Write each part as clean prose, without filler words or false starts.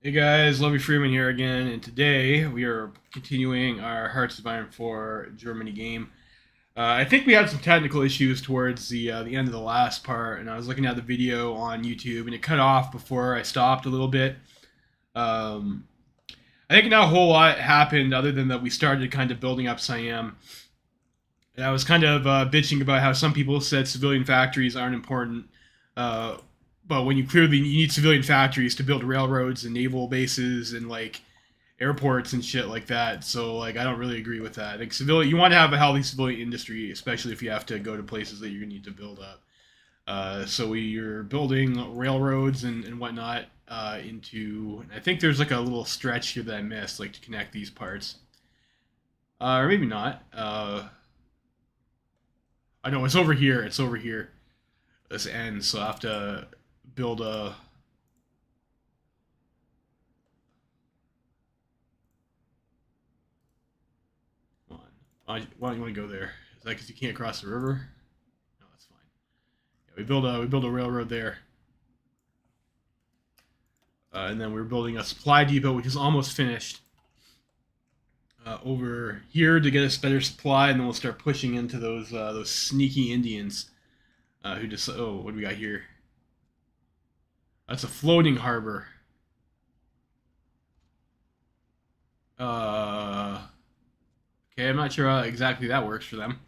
Hey guys, Lovey Freeman here again, and today we are continuing our Hearts of Iron 4 Germany game. I think we had some technical issues towards the end of the last part, and I was looking at the video on YouTube, and it cut off before I stopped a little bit. Um, I think not a whole lot happened other than that we started kind of building up Siam. And I was kind of bitching about how some people said civilian factories aren't important. Uh, but when you need civilian factories to build railroads and naval bases and like airports and shit like that. So like I don't really agree with that. I think civilian you want to have a healthy civilian industry, especially if you have to go to places that you need to build up. So we're building railroads and whatnot into. I think there's like a little stretch here that I missed, like to connect these parts, or maybe not. I know it's over here. It's over here. This ends, so I have to build a. Come on. Why don't you want to go there? Is that because you can't cross the river? No, that's fine. Yeah, we build a railroad there, and then we're building a supply depot, which is almost finished. Over here to get us better supply, and then we'll start pushing into those sneaky Indians who just. Oh, what do we got here? That's a floating harbor. Uh, okay, I'm not sure how exactly that works for them.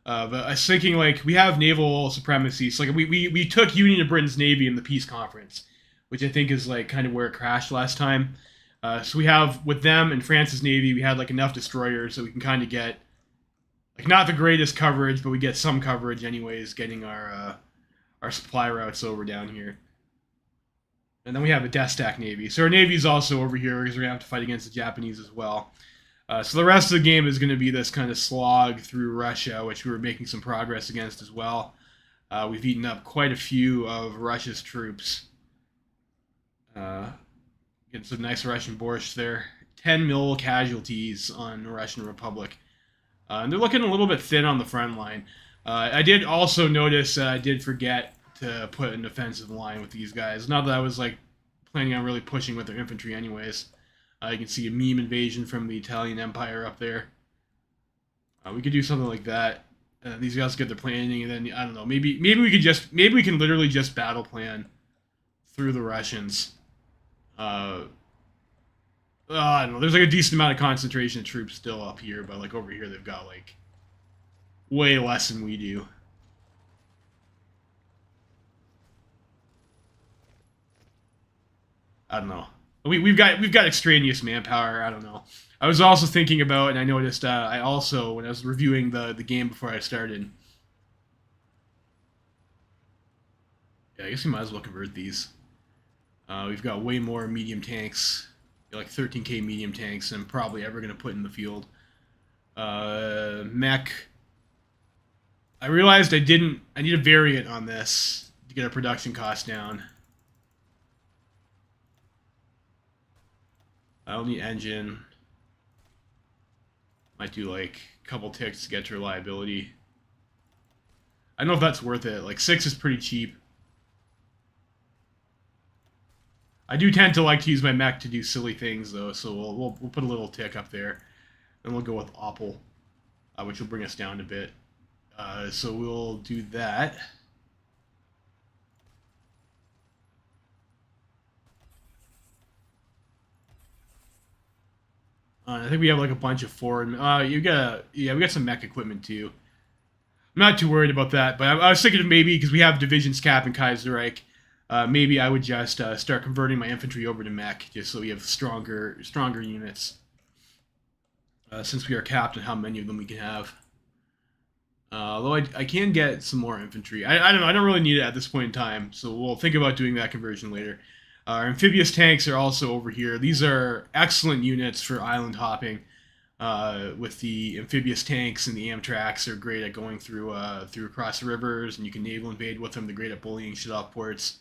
But I was thinking, like, we have naval supremacy. So, like, we took Union of Britain's Navy in the peace conference, which I think is, like, kind of where it crashed last time. So we have, with them and France's Navy, we had, like, enough destroyers so we can kind of get, like, not the greatest coverage, but we get some coverage anyways, getting our supply routes over down here. And then we have a Destac Navy. So our Navy's also over here because we're going to have to fight against the Japanese as well. So the rest of the game is going to be this kind of slog through Russia, which we were making some progress against as well. We've eaten up quite a few of Russia's troops. Getting some nice Russian borscht there. 10 mil casualties on the Russian Republic. And they're looking a little bit thin on the front line. I did also notice I did forget to put an offensive line with these guys. Not that I was like planning on really pushing with their infantry anyways. You can see a meme invasion from the Italian Empire up there. We could do something like that. These guys get their planning, and then I don't know. Maybe we can literally just battle plan through the Russians. I don't know. There's like a decent amount of concentration of troops still up here, but like over here they've got like way less than we do. I don't know. We've got extraneous manpower. I don't know. I was also thinking about, and I noticed I also when I was reviewing the game before I started. Yeah, I guess we might as well convert these. We've got way more medium tanks, like 13K medium tanks, than I'm probably ever going to put in the field. Mech. I realized I need a variant on this to get our production cost down. I'll need engine. Might do like a couple ticks to get to reliability. I don't know if that's worth it. Like 6 is pretty cheap. I do tend to like to use my mech to do silly things though, so we'll put a little tick up there, and we'll go with Opal, which will bring us down a bit. So we'll do that. I think we have like a bunch of foreign. We got some mech equipment too. I'm not too worried about that, but I was thinking of maybe because we have divisions cap in Kaiserreich, maybe I would just start converting my infantry over to mech, just so we have stronger units. Since we are capped on how many of them we can have. Although I can get some more infantry. I don't know. I don't really need it at this point in time, so we'll think about doing that conversion later. Our amphibious tanks are also over here. These are excellent units for island hopping. With the amphibious tanks and the Amtraks, they're great at going through across the rivers, and you can naval invade with them. They're great at bullying shit off ports.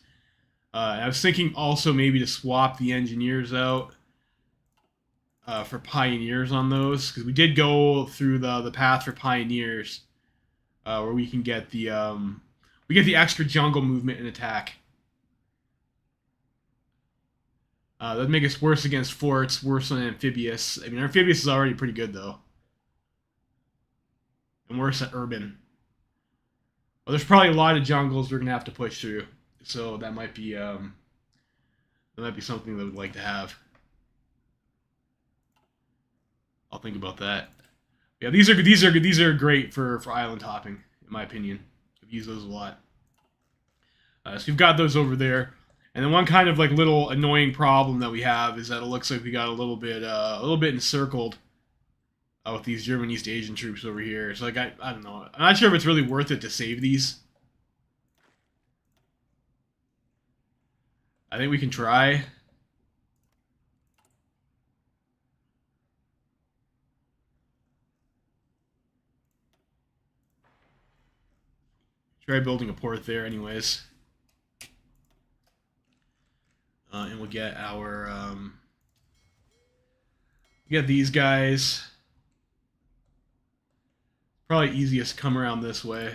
I was thinking also maybe to swap the engineers out for pioneers on those, because we did go through the path for pioneers, where we can get the extra jungle movement and attack. That'd make us worse against forts, worse on amphibious. I mean, amphibious is already pretty good though, and worse at urban. Well, there's probably a lot of jungles we're gonna have to push through, so that might be something that we'd like to have. I'll think about that. Yeah, these are great for island hopping, in my opinion. I've used those a lot. So we've got those over there, and then one kind of like little annoying problem that we have is that it looks like we got a little bit encircled with these German East Asian troops over here. So like I don't know. I'm not sure if it's really worth it to save these. I think we can try. Try building a port there anyways. And we'll get our get these guys. Probably easiest to come around this way.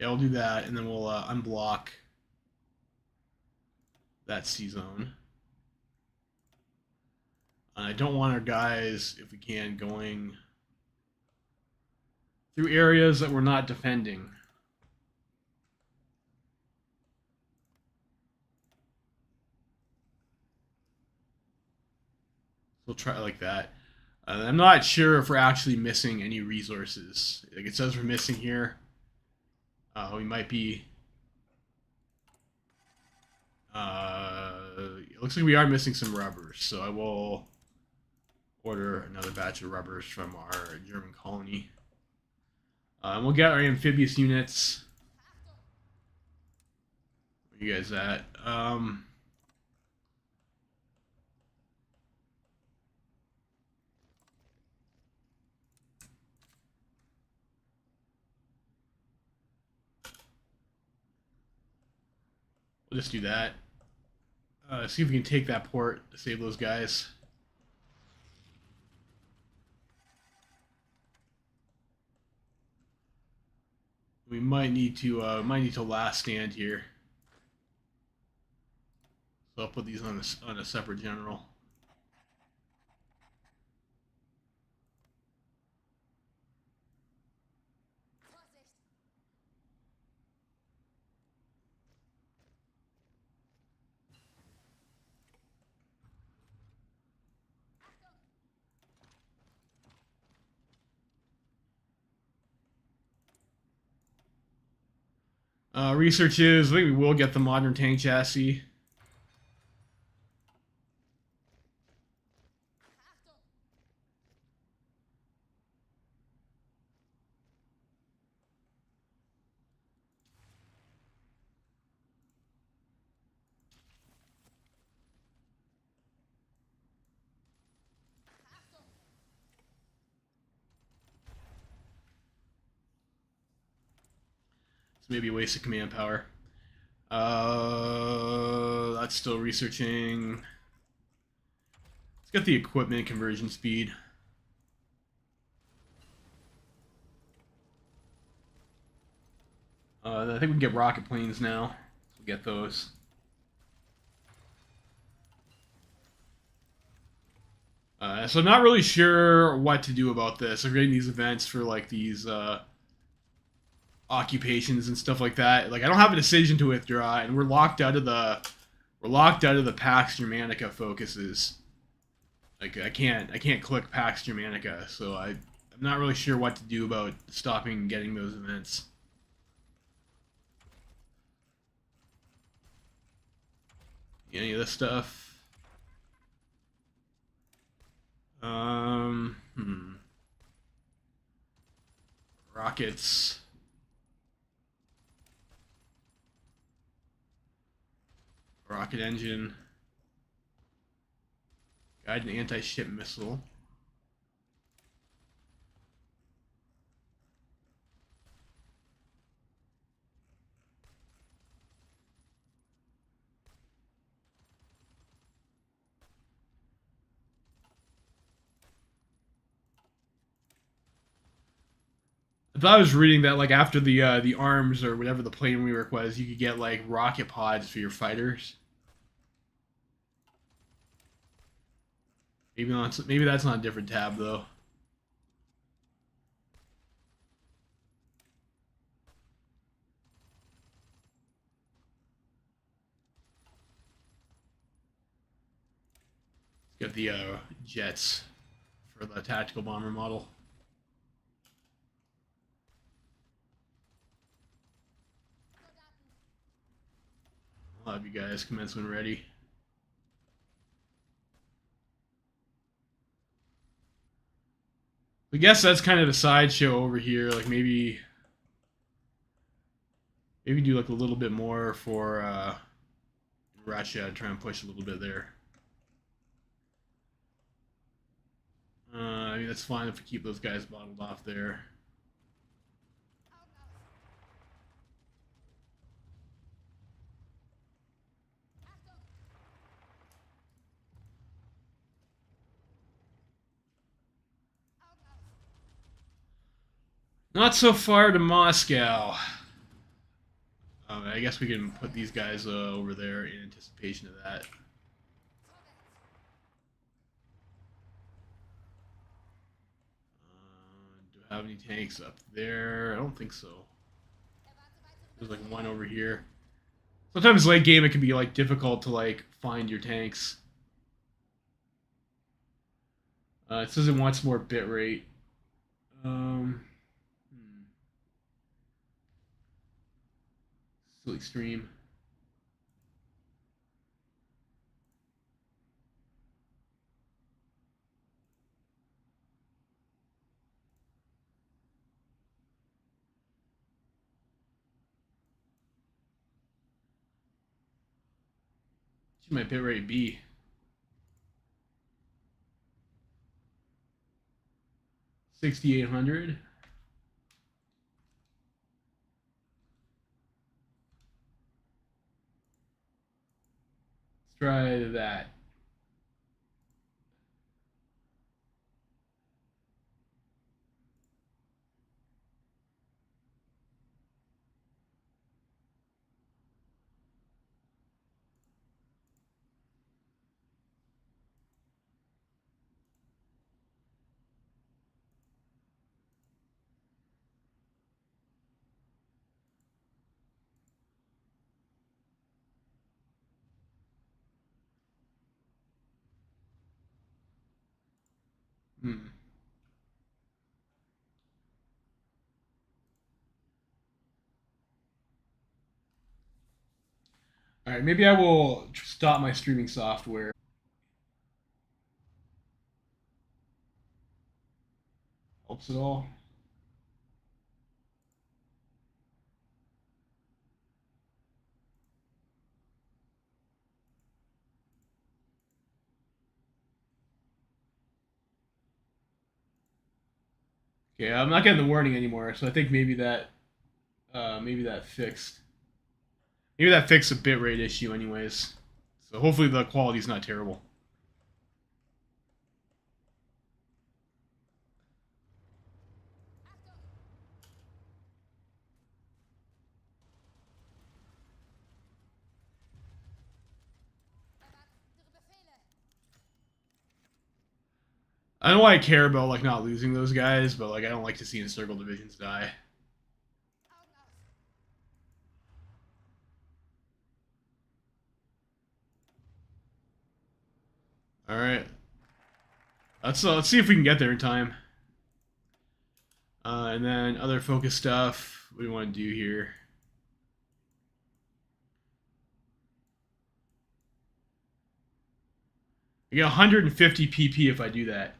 Yeah, we'll do that, and then we'll unblock that C zone. I don't want our guys, if we can, going through areas that we're not defending. We'll try it like that. I'm not sure if we're actually missing any resources. Like it says we're missing here. We might be... it looks like we are missing some rubbers, so I will order another batch of rubbers from our German colony. And we'll get our amphibious units. Where are you guys at? We'll just do that. See if we can take that port to save those guys. We might need to last stand here. So I'll put these on a separate general. Research is, I think we will get the modern tank chassis. It's maybe a waste of command power. That's still researching. Let's get the equipment conversion speed. I think we can get rocket planes now. We'll get those. So I'm not really sure what to do about this. I'm getting these events for like these occupations and stuff like that. Like I don't have a decision to withdraw, and we're locked out of the Pax Germanica focuses. Like I can't click Pax Germanica, so I'm not really sure what to do about stopping getting those events. Any of this stuff? Rockets. Rocket engine. Guide an anti-ship missile. thought I was reading that like after the arms or whatever the plane rework was, you could get like rocket pods for your fighters. Maybe that's not a different tab though. Get the jets for the tactical bomber model. I'll have you guys commence when ready. I guess that's kind of the sideshow over here. Like maybe do like a little bit more for Russia. Try and push a little bit there. I mean that's fine if we keep those guys bottled off there. Not so far to Moscow. I guess we can put these guys over there in anticipation of that. Do I have any tanks up there? I don't think so. There's like one over here. Sometimes late game it can be like difficult to like find your tanks. It says it wants more bit rate. Silly stream. What should my bit rate be? 6,800. Let's try that. Hmm. All right, maybe I will stop my streaming software. Helps it all. Okay, I'm not getting the warning anymore, so I think maybe that fixed. Maybe that fixed a bitrate issue, anyways. So hopefully the quality's not terrible. I don't know why I care about like not losing those guys, but like I don't like to see encircle divisions die. All right, let's see if we can get there in time. And then other focus stuff. What do we want to do here? I get 150 PP if I do that.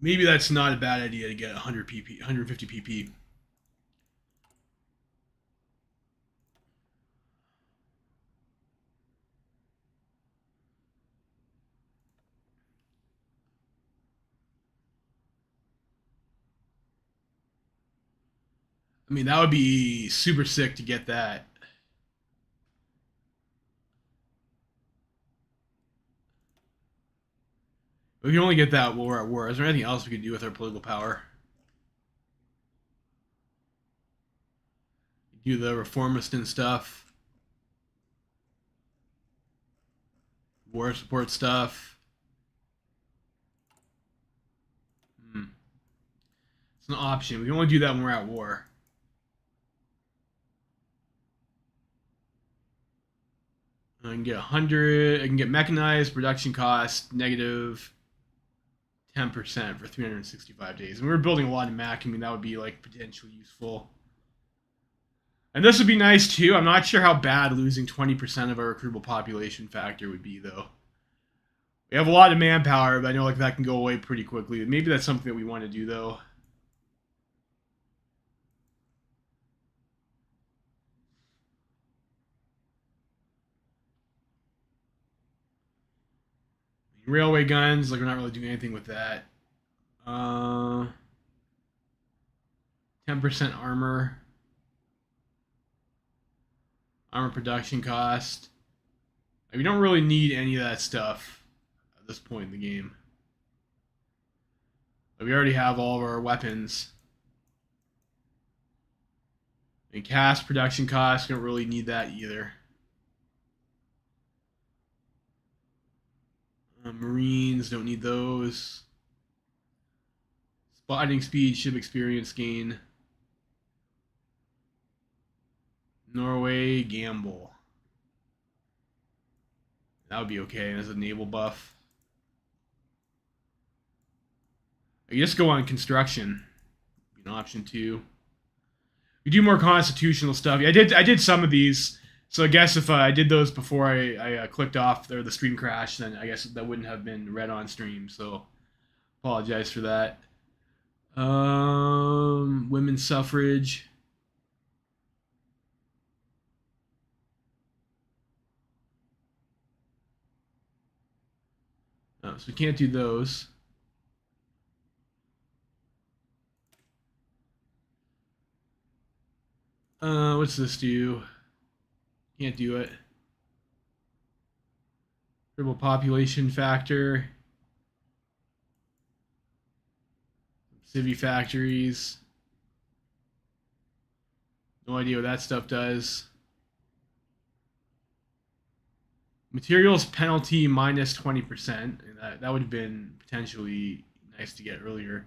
Maybe that's not a bad idea to get 100 PP, 150 PP. I mean, that would be super sick to get that. We can only get that while we're at war. Is there anything else we could do with our political power? Do the reformist and stuff. War support stuff. It's an option. We can only do that when we're at war. I can get 100. I can get mechanized production cost negative 10% for 365 days. And we were building a lot of Mac. I mean, that would be like potentially useful. And this would be nice too. I'm not sure how bad losing 20% of our recruitable population factor would be, though. We have a lot of manpower, but I know like that can go away pretty quickly. Maybe that's something that we want to do, though. Railway guns, like we're not really doing anything with that. 10% armor. Armor production cost. We don't really need any of that stuff at this point in the game. But we already have all of our weapons. And cast production costs, don't really need that either. Marines, don't need those. Spotting speed, ship experience gain. Norway, gamble. That would be okay as a naval buff. I can just go on construction. An option 2. We do more constitutional stuff. I did some of these. So I guess if I did those before I clicked off there, the stream crash, then I guess that wouldn't have been read on stream. So apologize for that. Women's suffrage. Oh, so we can't do those. What's this do? Can't do it. Triple population factor. Civvy factories. No idea what that stuff does. Materials penalty minus 20%. That would have been potentially nice to get earlier.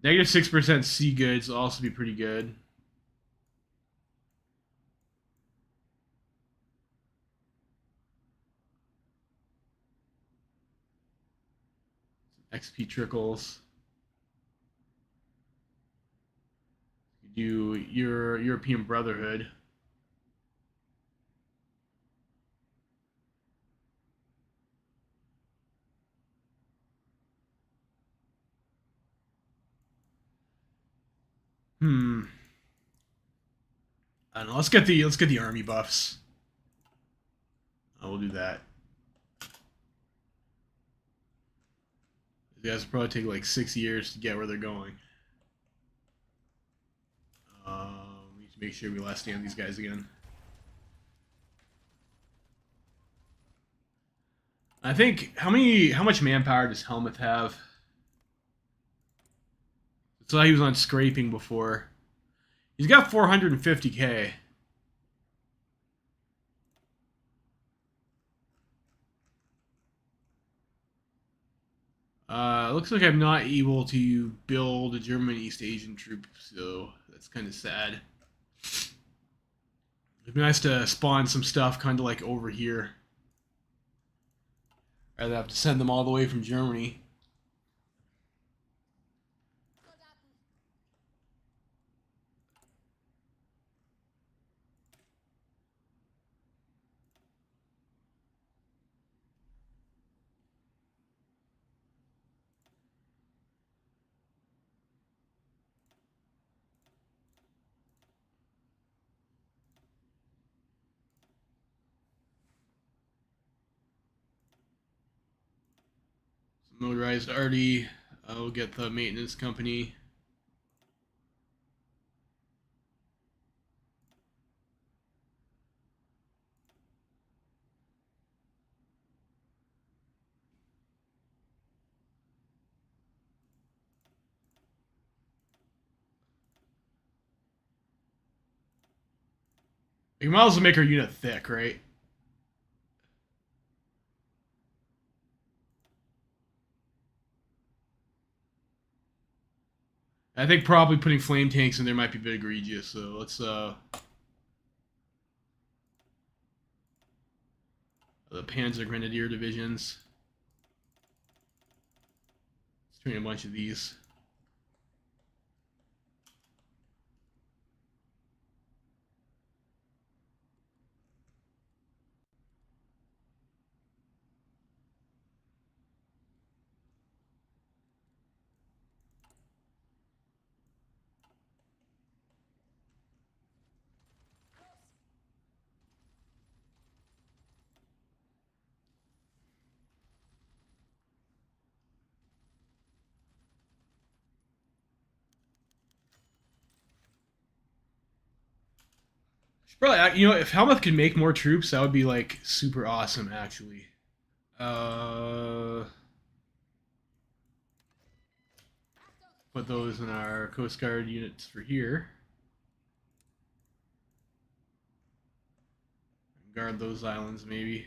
Negative 6% sea goods will also be pretty good. XP trickles. You do your European Brotherhood. I don't know. Let's get the army buffs. We'll do that. These guys will probably take like 6 years to get where they're going. We need to make sure we last stand these guys again. I think how much manpower does Helmuth have? So he was on scraping before. He's got 450k. Looks like I'm not able to build a German East Asian troop, so that's kind of sad. It'd be nice to spawn some stuff kind of like over here. Rather than have to send them all the way from Germany. Motorized arty. I'll get the maintenance company. You might as well make our unit thick, right? I think probably putting flame tanks in there might be a bit egregious, so let's the Panzer Grenadier divisions. Let's train a bunch of these. Probably, you know, if Helmuth could make more troops, that would be like super awesome, actually. Put those in our Coast Guard units for here. Guard those islands, maybe.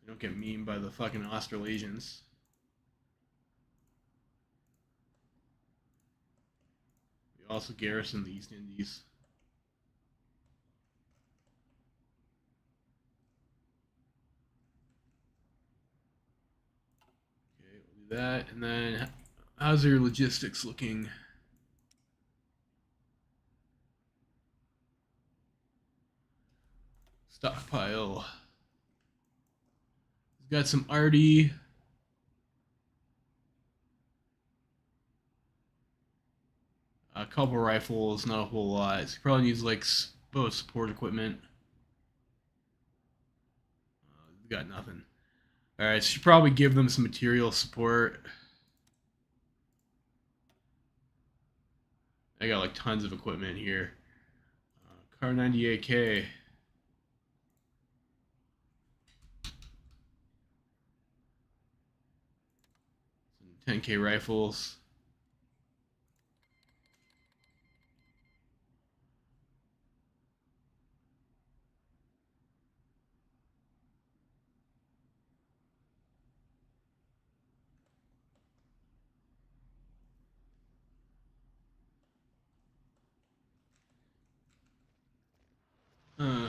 We don't get memed by the fucking Australasians. We also garrison the East Indies. Okay, we'll do that. And then, how's your logistics looking? Stockpile. We've got some arty. A couple rifles, not a whole lot. So he probably needs like both support equipment. Got nothing. Alright, so you should probably give them some material support. I got like tons of equipment here. Car 98K. 10K rifles.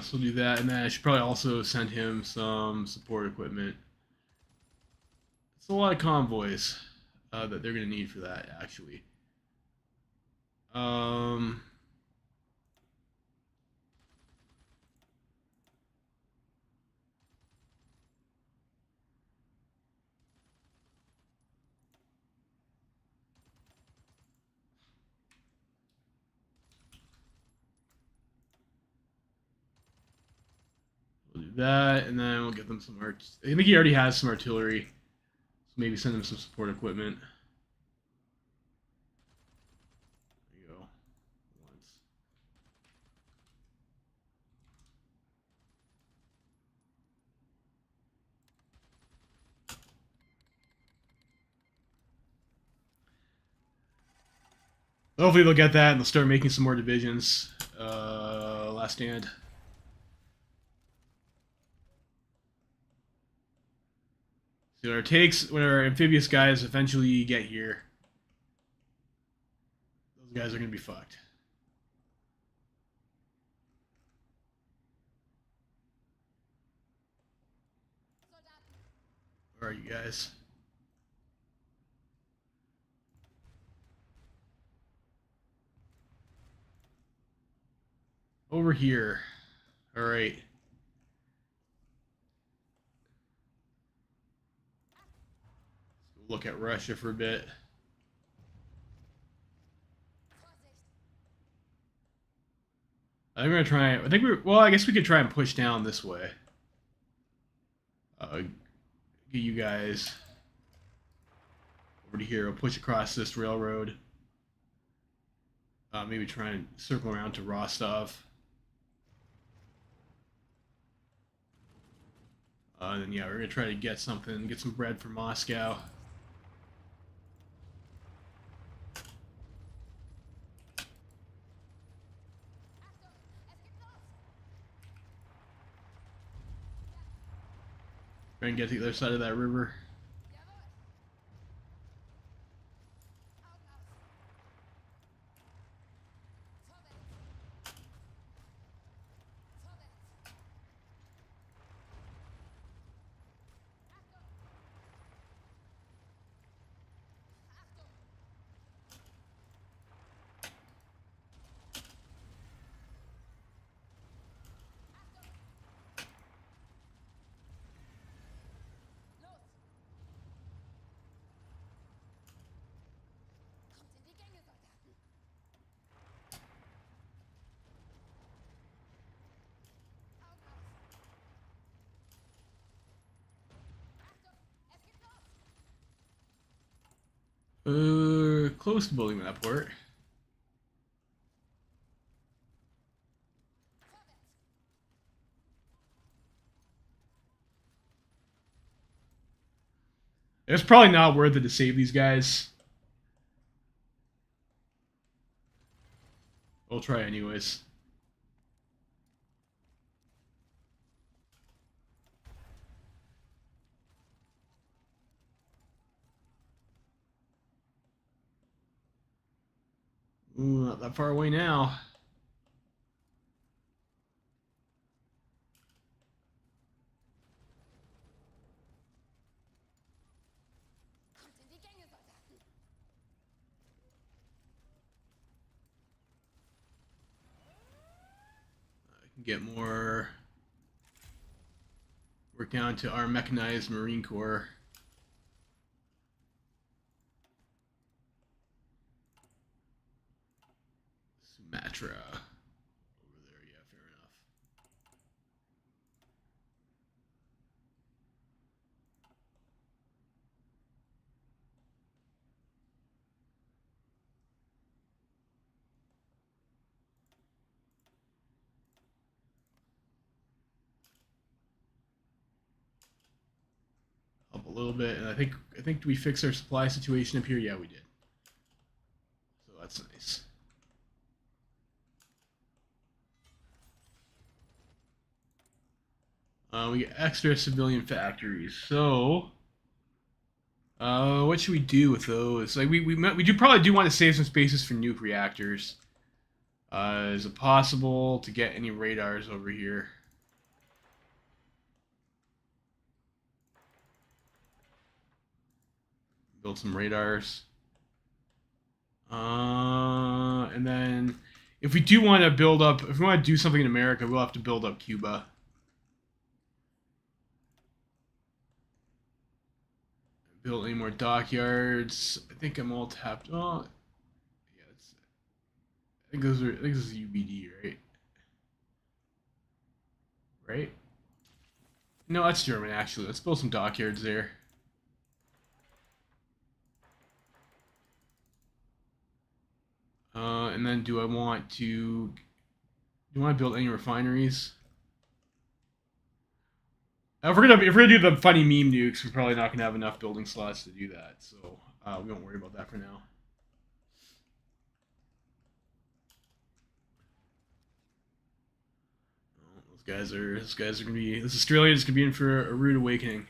So we'll do that, and then I should probably also send him some support equipment. It's a lot of convoys that they're going to need for that, actually. We'll do that, and then we'll get them some art. I think he already has some artillery, so maybe send him some support equipment. There you go. Once. Hopefully they'll get that and they'll start making some more divisions. Last stand. So our takes when our amphibious guys eventually get here, those guys are gonna be fucked. Where are you guys? Over here. All right. Let's look at Russia for a bit. I think we're gonna try. I think we're. Well, I guess we could try and push down this way. Get you guys over to here. We'll push across this railroad. Maybe try and circle around to Rostov. And then yeah, we're gonna try to get something, get some bread from Moscow. Try and get to the other side of that river. Close to building that port. It's probably not worth it to save these guys. We'll try anyways. Ooh, not that far away now. I can get more. Work down to our mechanized Marine Corps. Sumatra. Over there, yeah, fair enough. Up a little bit, and I think we fixed our supply situation up here. Yeah, we did. So that's nice. We get extra civilian factories. So, what should we do with those? Like we do probably do want to save some spaces for nuke reactors. Is it possible to get any radars over here? Build some radars. And then if we do want to build up, if we want to do something in America, we'll have to build up Cuba. Build any more dockyards. I think I'm all tapped. Oh, yeah. I think this is UBD, right? Right? No, that's German actually. Let's build some dockyards there. And then do I want to build any refineries? If we're gonna do the funny meme nukes, we're probably not gonna have enough building slots to do that, so we won't worry about that for now. Those guys are gonna be. This Australia is gonna be in for a rude awakening.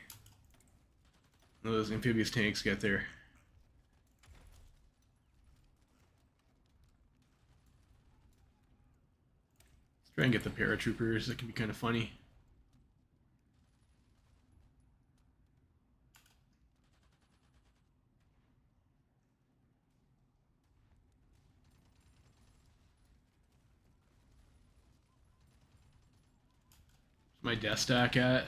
Those amphibious tanks get there. Let's try and get the paratroopers. That can be kind of funny. My death stack at?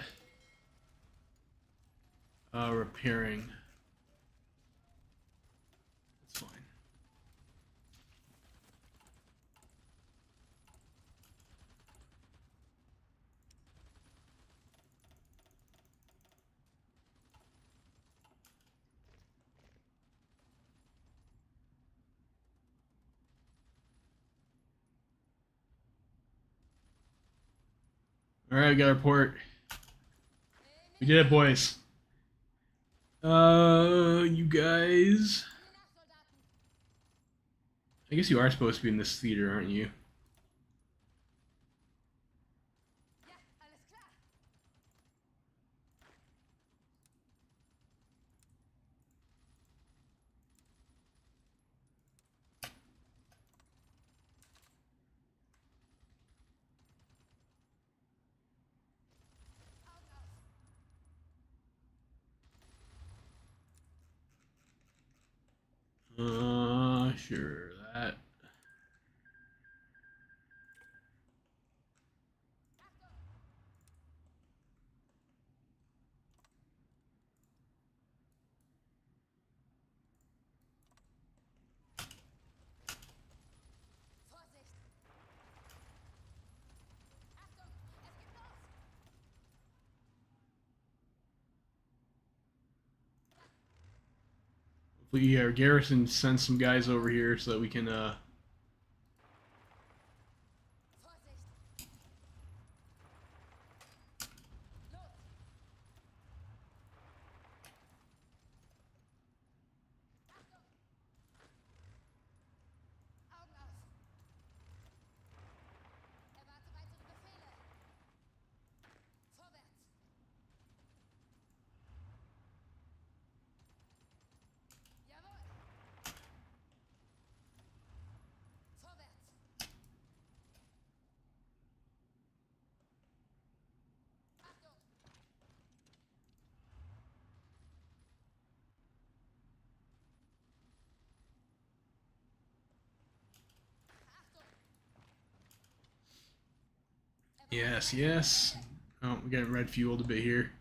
Repairing. That's fine. All right, we got our port. We did it, boys. You guys. I guess you are supposed to be in this theater, aren't you? Sure, that. Yeah, Garrison sends some guys over here so that we can yes, yes. Oh, we're getting red fueled a bit here.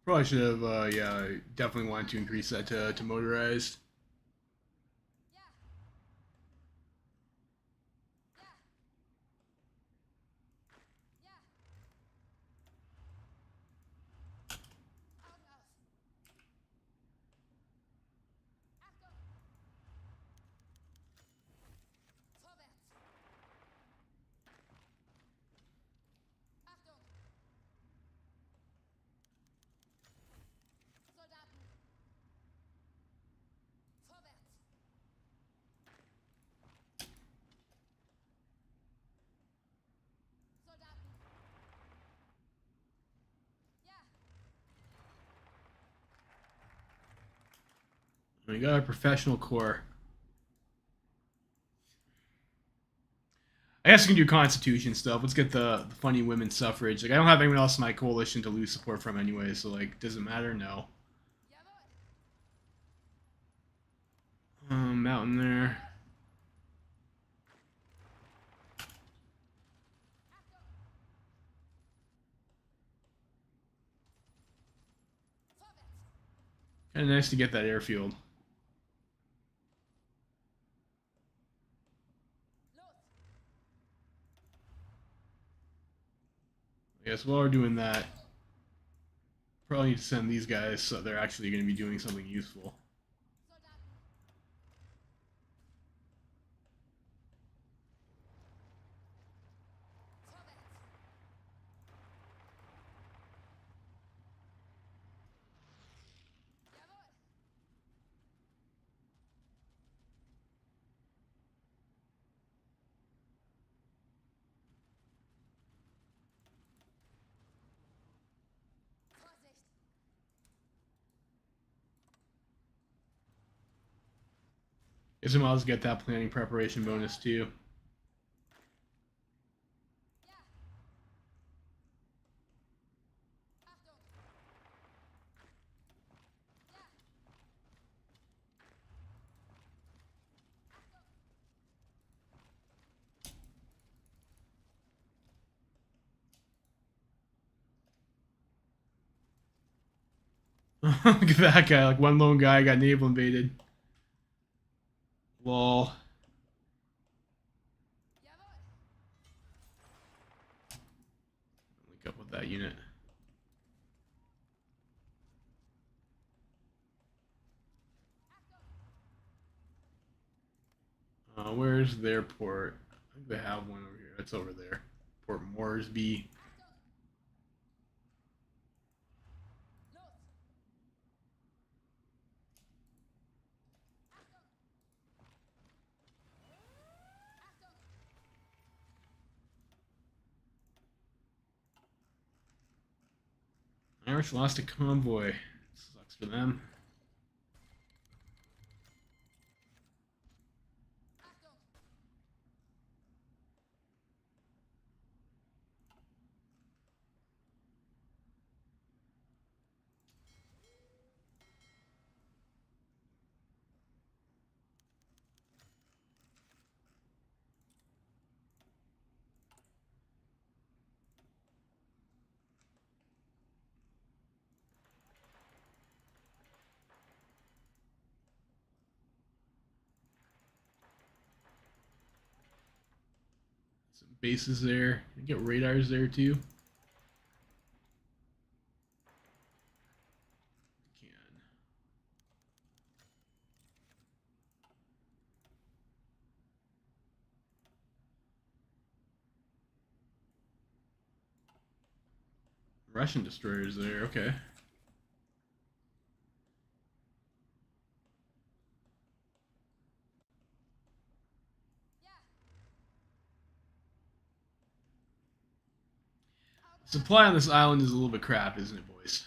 Probably should have, yeah, definitely wanted to increase that to motorized. We got a professional corps. I guess we can do Constitution stuff. Let's get the funny women's suffrage. Like, I don't have anyone else in my coalition to lose support from anyway, so, like, does it matter? No. Mountain there. Kind of nice to get that airfield. I guess while we're doing that, probably need to send these guys so they're actually going to be doing something useful. Guess I might as well get that planning preparation bonus too. Look at that guy. Like one lone guy got naval invaded. Lol. Link up with that unit. Where's their port? I think they have one over here. It's over there. Port Moresby. Irish lost a convoy. Sucks for them. Some bases there. Get radars there too. Can. Russian destroyers there. Okay. Supply on this island is a little bit crap, isn't it, boys?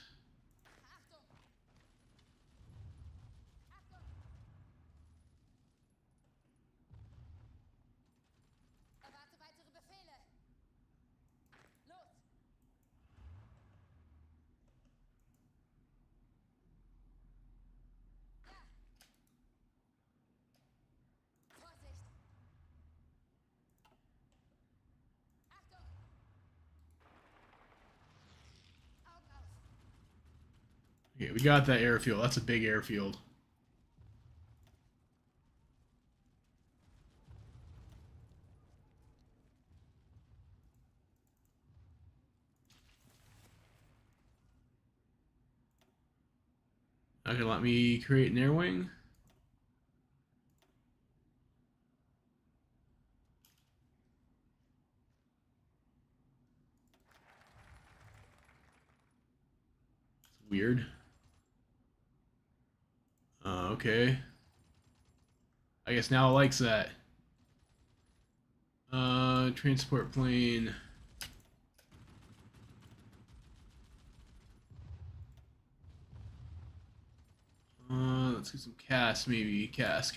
Okay, we got that airfield. That's a big airfield. Okay, let me create an air wing. It's weird. Okay. I guess now it likes that. Transport plane. Let's get some CAS, maybe. CAS.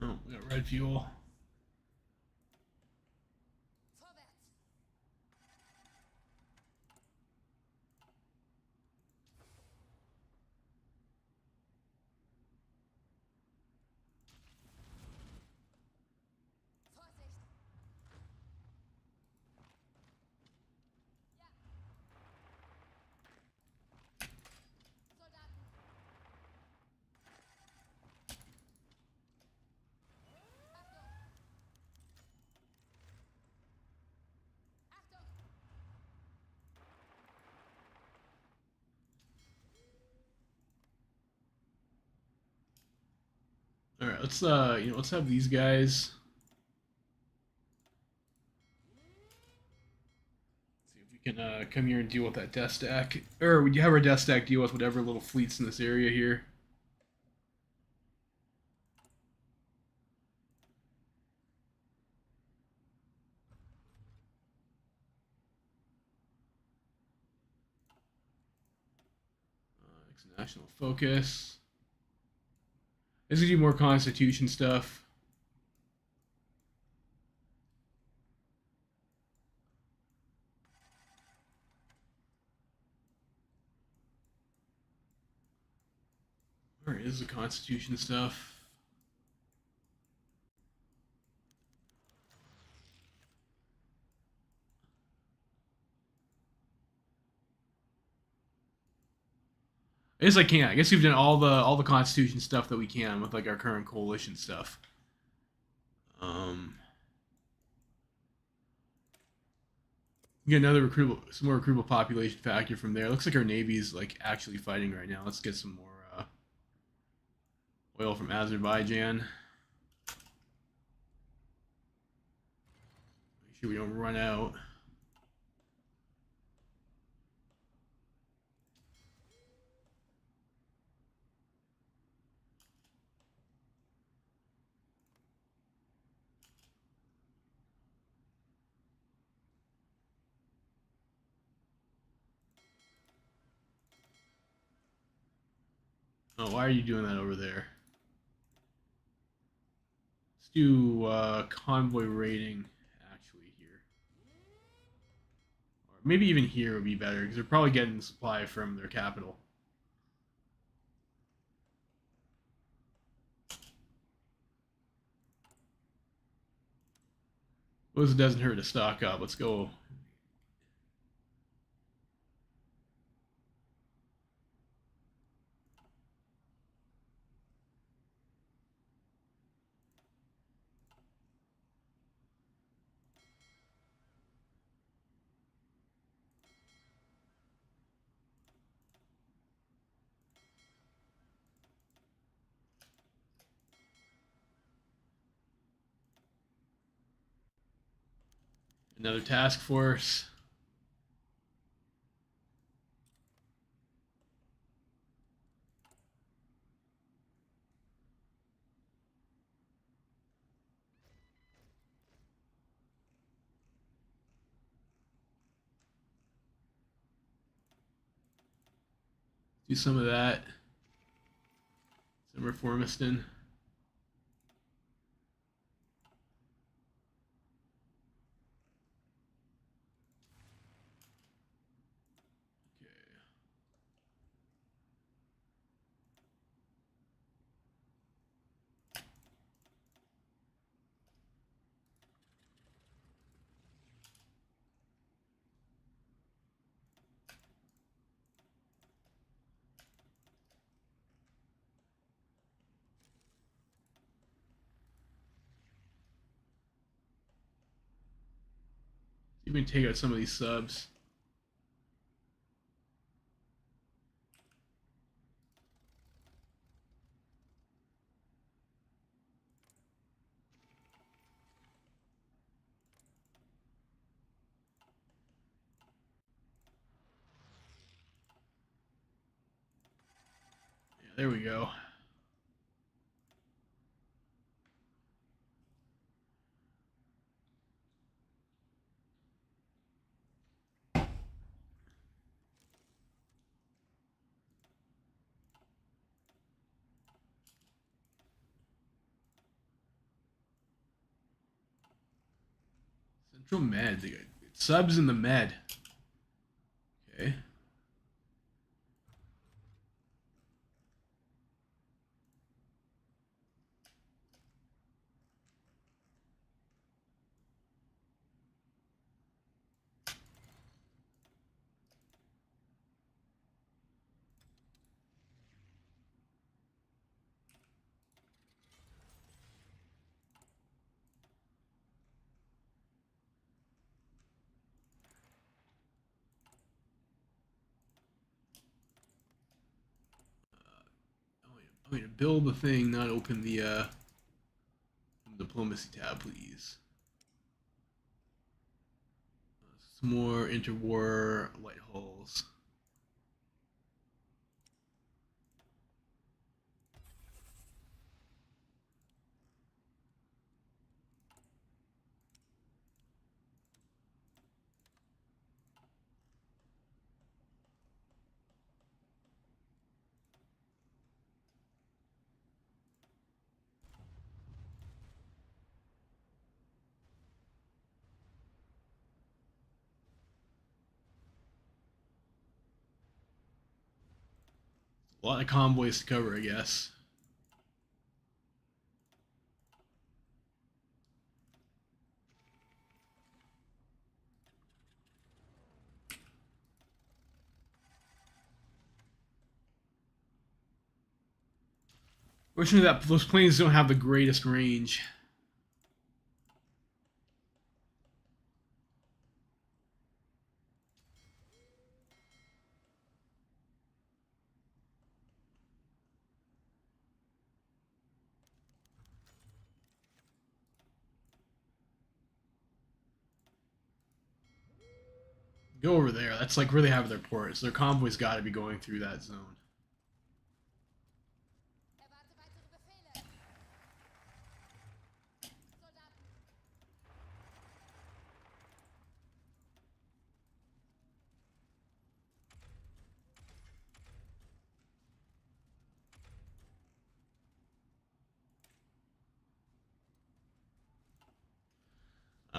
Oh, we got red fuel. All right, let's let's have these guys. See if we can come here and deal with that death stack, or would you have our death stack deal with whatever little fleets in this area here? National focus. This gives you more Constitution stuff. Where is the Constitution stuff? I guess I can't. I guess we've done all the Constitution stuff that we can with like our current coalition stuff. Get another recruitable, some more recruitable population factor from there. Looks like our navy's like actually fighting right now. Let's get some more oil from Azerbaijan. Make sure we don't run out. Oh, why are you doing that over there? Let's do convoy raiding actually here. Or maybe even here would be better because they're probably getting supply from their capital. Well, it doesn't hurt to stock up. Let's go. Another task force. Do some of that. Some reformiston. You can take out some of these subs. Yeah, there we go. Central Med. They got subs in the Med. Okay. build the thing, not open the diplomacy tab, please. Some more interwar light hulls. A lot of convoys to cover, I guess. Fortunately, that those planes don't have the greatest range. Go over there. That's like where they have their ports. Their convoys got to be going through that zone.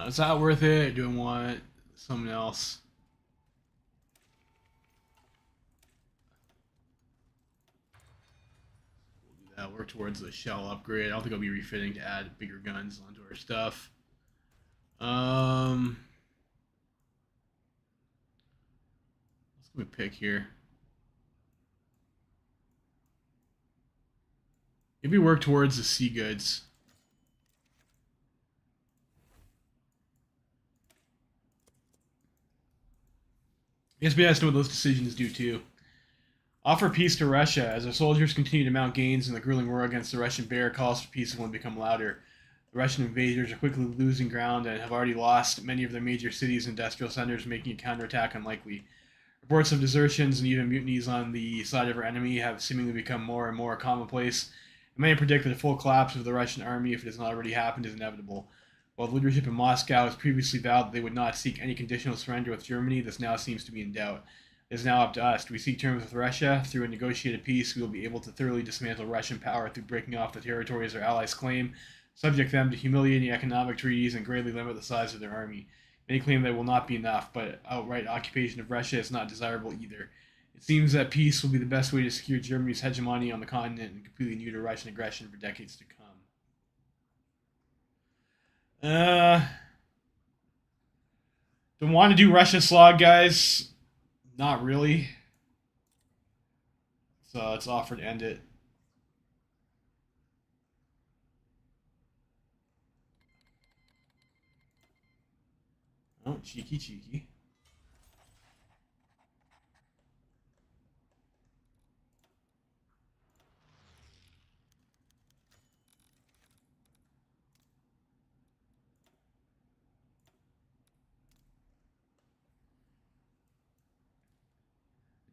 Is that worth it? Do I want something else? We'll do that. Work towards the shell upgrade. I don't think I'll be refitting to add bigger guns onto our stuff. Let's give me a pick here. Maybe work towards the sea goods. I guess we have to know what those decisions do too. Offer peace to Russia. As our soldiers continue to mount gains in the grueling war against the Russian bear, calls for peace will become louder. The Russian invaders are quickly losing ground and have already lost many of their major cities and industrial centers, making a counterattack unlikely. Reports of desertions and even mutinies on the side of our enemy have seemingly become more and more commonplace. Many predict that a full collapse of the Russian army, if it has not already happened, is inevitable. While the leadership in Moscow has previously vowed that they would not seek any conditional surrender with Germany, this now seems to be in doubt. It is now up to us. Do we seek terms with Russia? Through a negotiated peace, we will be able to thoroughly dismantle Russian power through breaking off the territories our allies claim, subject them to humiliating economic treaties, and greatly limit the size of their army. Many claim that will not be enough, but outright occupation of Russia is not desirable either. It seems that peace will be the best way to secure Germany's hegemony on the continent and completely neuter Russian aggression for decades to come. Don't want to do Russia slog, guys. Not really. So it's offered to end it. Oh, cheeky, cheeky.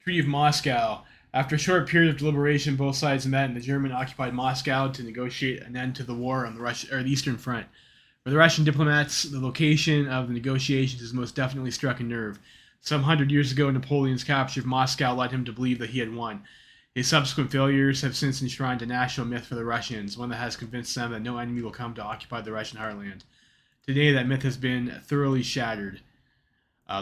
Treaty of Moscow. After a short period of deliberation, both sides met in the German-occupied Moscow to negotiate an end to the war on the Eastern Front. For the Russian diplomats, the location of the negotiations has most definitely struck a nerve. Some 100 years ago, Napoleon's capture of Moscow led him to believe that he had won. His subsequent failures have since enshrined a national myth for the Russians, one that has convinced them that no enemy will come to occupy the Russian heartland. Today, that myth has been thoroughly shattered.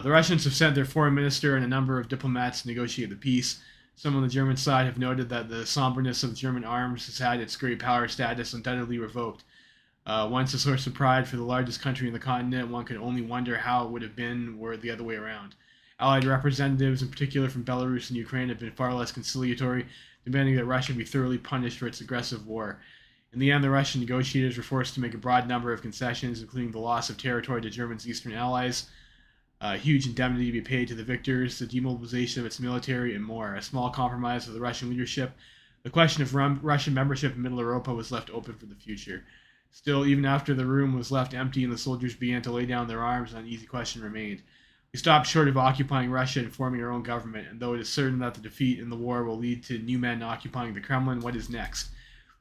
The Russians have sent their foreign minister and a number of diplomats to negotiate the peace. Some on the German side have noted that the somberness of German arms has had its great power status undoubtedly revoked. Once a source of pride for the largest country in the continent, one could only wonder how it would have been were the other way around. Allied representatives, in particular from Belarus and Ukraine, have been far less conciliatory, demanding that Russia be thoroughly punished for its aggressive war. In the end, the Russian negotiators were forced to make a broad number of concessions, including the loss of territory to Germany's eastern allies, huge indemnity to be paid to the victors, the demobilization of its military, and more. A small compromise with the Russian leadership, The question of Russian membership in Middle Europa was left open for the future. Still, even after the room was left empty and the soldiers began to lay down their arms, an uneasy question remained. We stopped short of occupying Russia and forming our own government, and though it is certain that the defeat in the war will lead to new men occupying the Kremlin, what is next?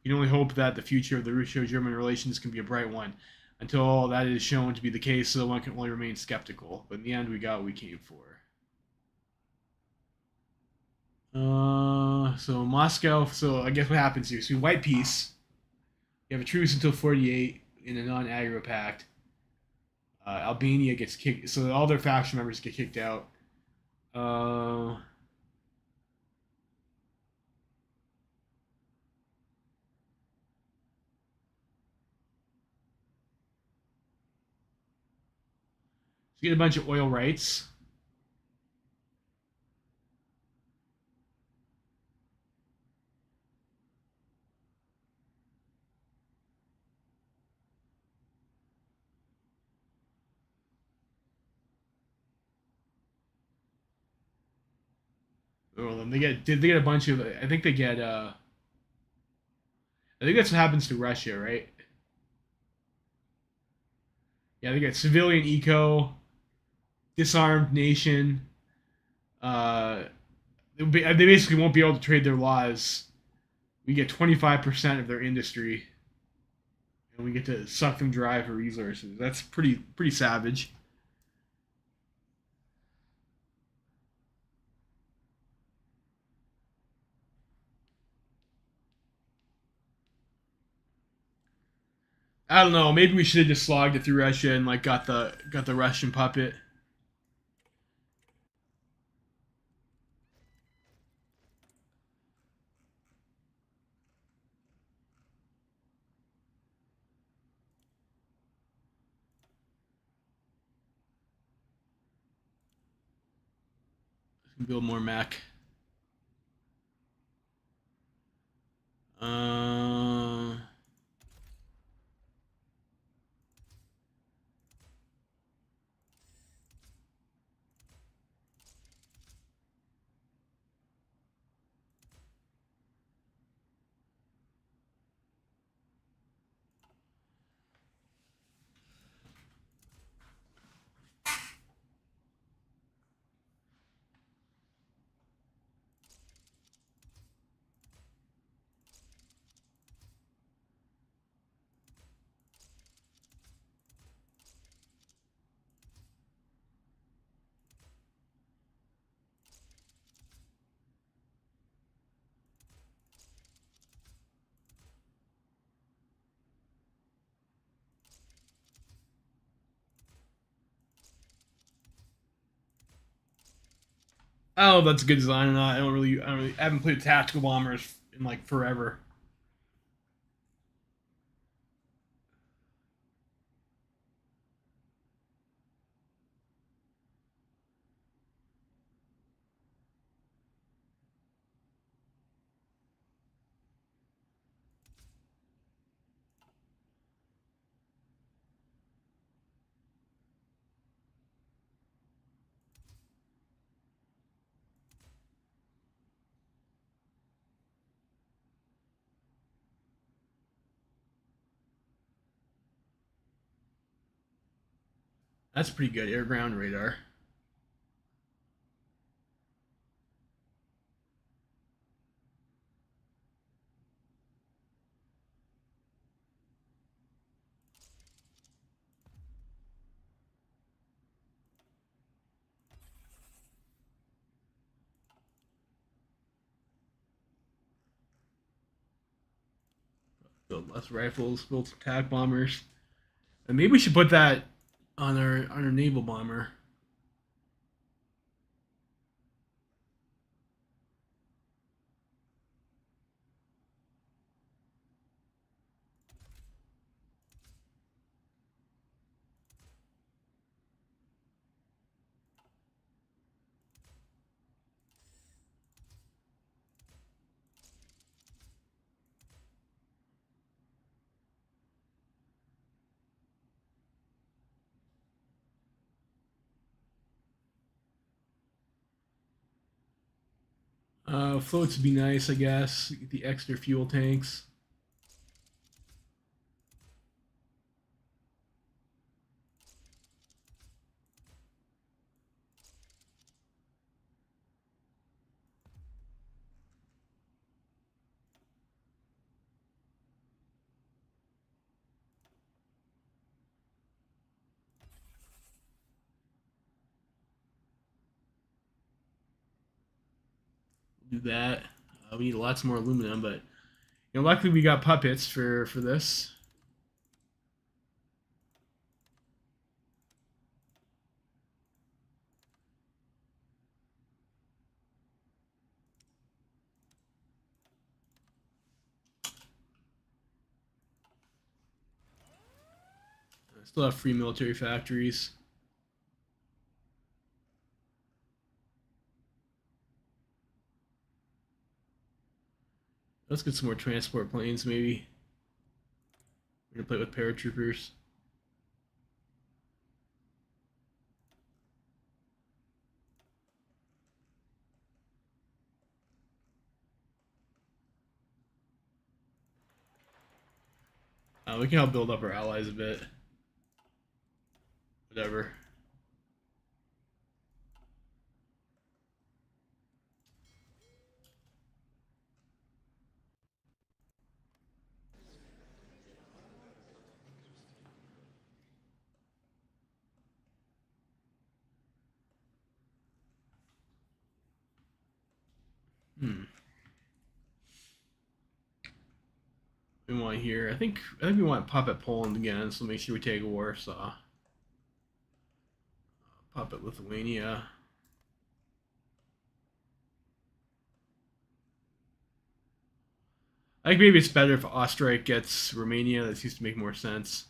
We can only hope that the future of the Russo-German relations can be a bright one. Until that is shown to be the case, so one can only remain skeptical. But in the end, we got what we came for. So Moscow. So I guess what happens here? So we white peace. You have a truce until 48 in a non-aggro pact. Albania gets kicked. So all their faction members get kicked out. So you get a bunch of oil rights. Well, then they get a bunch of. I think they get. I think that's what happens to Russia, right? Yeah, they get civilian eco, disarmed nation. Uh, they basically won't be able to trade their laws. We get 25% of their industry, and we get to suck them dry for resources. That's pretty savage. I don't know. Maybe we should have just slogged it through Russia and like got the Russian puppet. Build more mech. Uh, oh, that's a good design or not. I haven't played tactical bombers in like forever. That's pretty good air ground radar. Build less rifles, build some attack bombers. And maybe we should put that on our naval bomber. Floats would be nice, I guess. Get the extra fuel tanks. Do that. We need lots more aluminum, but luckily we got puppets for this. Still have free military factories. Let's get some more transport planes, maybe. We're gonna play with paratroopers. We can help build up our allies a bit. Whatever. We want here. I think we want puppet Poland again, so make sure we take a Warsaw. Puppet Lithuania. I think maybe it's better if Österreich gets Romania. That seems to make more sense.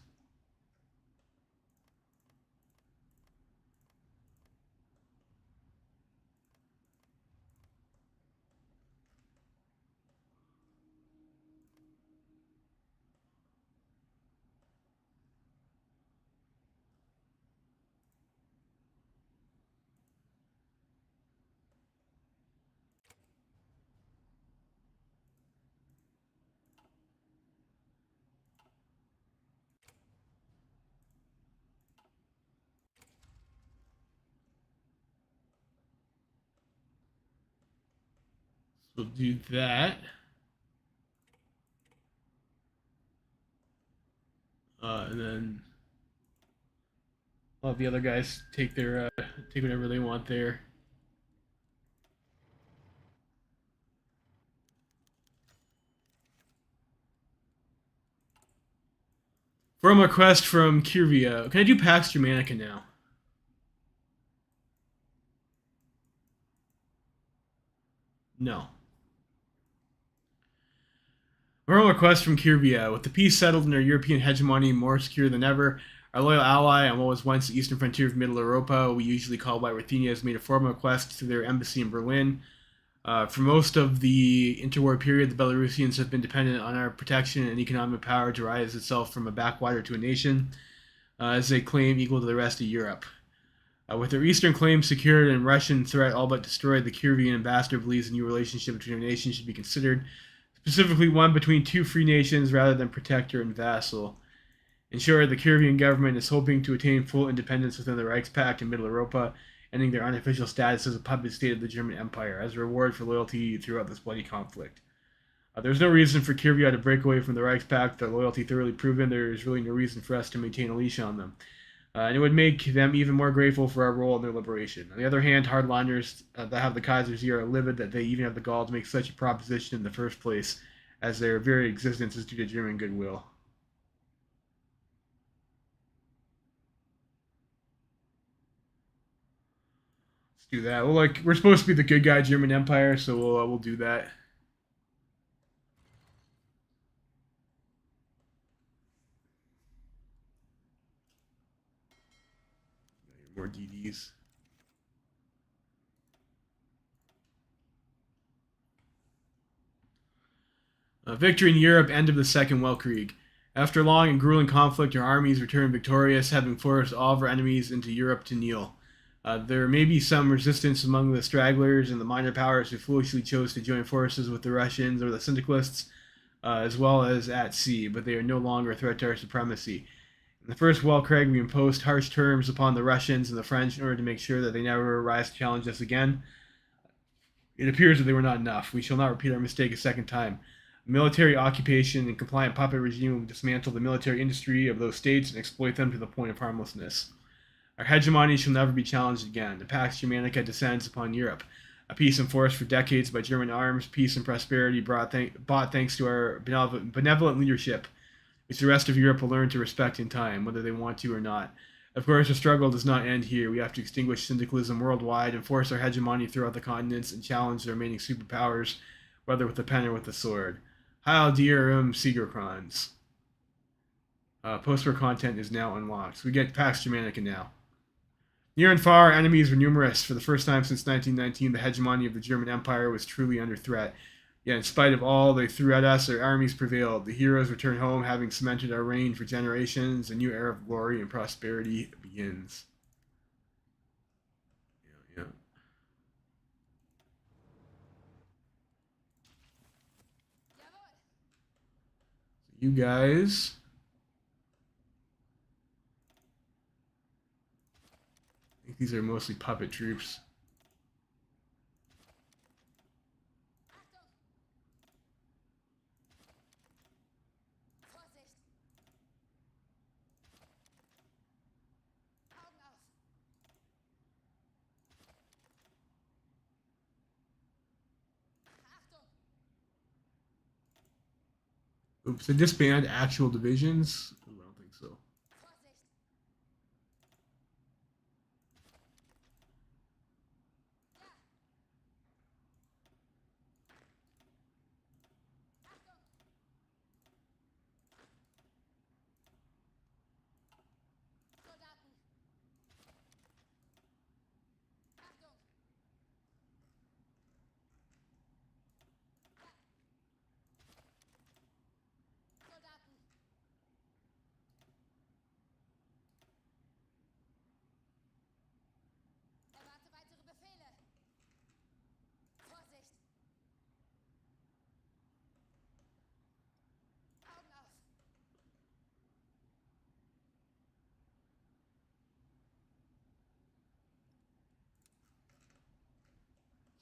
We'll do that. And then I'll have the other guys take their take whatever they want there. From a request from Kirvia. Can I do Pax Germanica now? No. Moral request from Kirvia. With the peace settled and our European hegemony more secure than ever, our loyal ally on what was once the eastern frontier of Middle Europa, we usually call White Ruthenia, has made a formal request to their embassy in Berlin. For most of the interwar period, the Belarusians have been dependent on our protection and economic power to rise itself from a backwater to a nation, as they claim equal to the rest of Europe. With their eastern claims secured and Russian threat all but destroyed, the Kirivian ambassador believes a new relationship between our nations should be considered, specifically one between two free nations rather than protector and vassal. In short, the Kirivian government is hoping to attain full independence within the Reichspakt in Middle Europa, ending their unofficial status as a puppet state of the German Empire, as a reward for loyalty throughout this bloody conflict. There's no reason for Kirvia to break away from the Reichspakt, their loyalty thoroughly proven. There is really no reason for us to maintain a leash on them. And it would make them even more grateful for our role in their liberation. On the other hand, hardliners that have the Kaiser's ear are livid that they even have the gall to make such a proposition in the first place, as their very existence is due to German goodwill. Let's do that. Well, we're supposed to be the good guy German Empire, so we'll do that. More DDs. Victory in Europe, end of the Second Weltkrieg. After long and grueling conflict, our armies returned victorious, having forced all of our enemies into Europe to kneel. There may be some resistance among the stragglers and the minor powers who foolishly chose to join forces with the Russians or the syndicalists, as well as at sea, but they are no longer a threat to our supremacy. In the First Weltkrieg, we imposed harsh terms upon the Russians and the French in order to make sure that they never rise to challenge us again. It appears that they were not enough. We shall not repeat our mistake a second time. Military occupation and compliant puppet regime will dismantle the military industry of those states and exploit them to the point of harmlessness. Our hegemony shall never be challenged again. The Pax Germanica descends upon Europe. A peace enforced for decades by German arms, peace and prosperity bought thanks to our benevolent leadership, which the rest of Europe will learn to respect in time, whether they want to or not. Of course, the struggle does not end here. We have to extinguish syndicalism worldwide, enforce our hegemony throughout the continents, and challenge the remaining superpowers, whether with the pen or with the sword. Heil dir Siegerkranz. Post-war content is now unlocked. So we get Pax Germanica now. Near and far, enemies were numerous. For the first time since 1919, the hegemony of the German Empire was truly under threat. Yet, in spite of all they threw at us, our armies prevailed. The heroes return home, having cemented our reign for generations. A new era of glory and prosperity begins. Yeah. You guys... I think these are mostly puppet troops. Oops, they disband actual divisions? Ooh, I don't think so.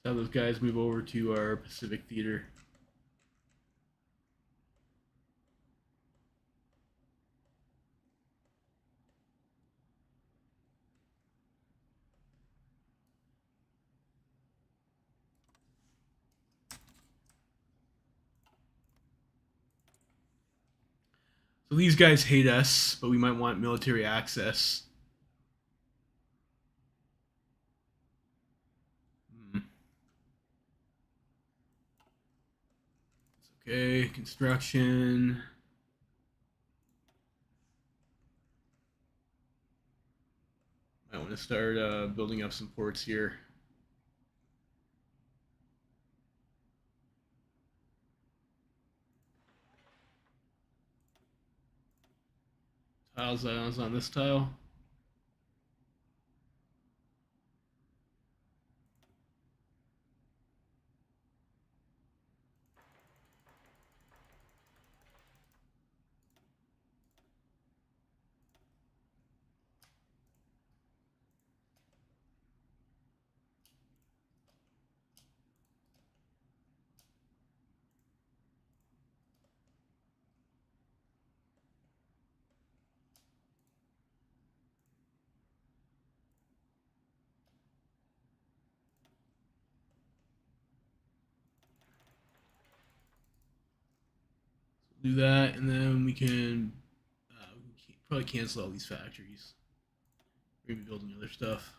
So those guys move over to our Pacific Theater. So these guys hate us, but we might want military access. Okay, construction. I want to start building up some ports here. Tiles on this tile. Do that, and then we can probably cancel all these factories. Maybe building other stuff.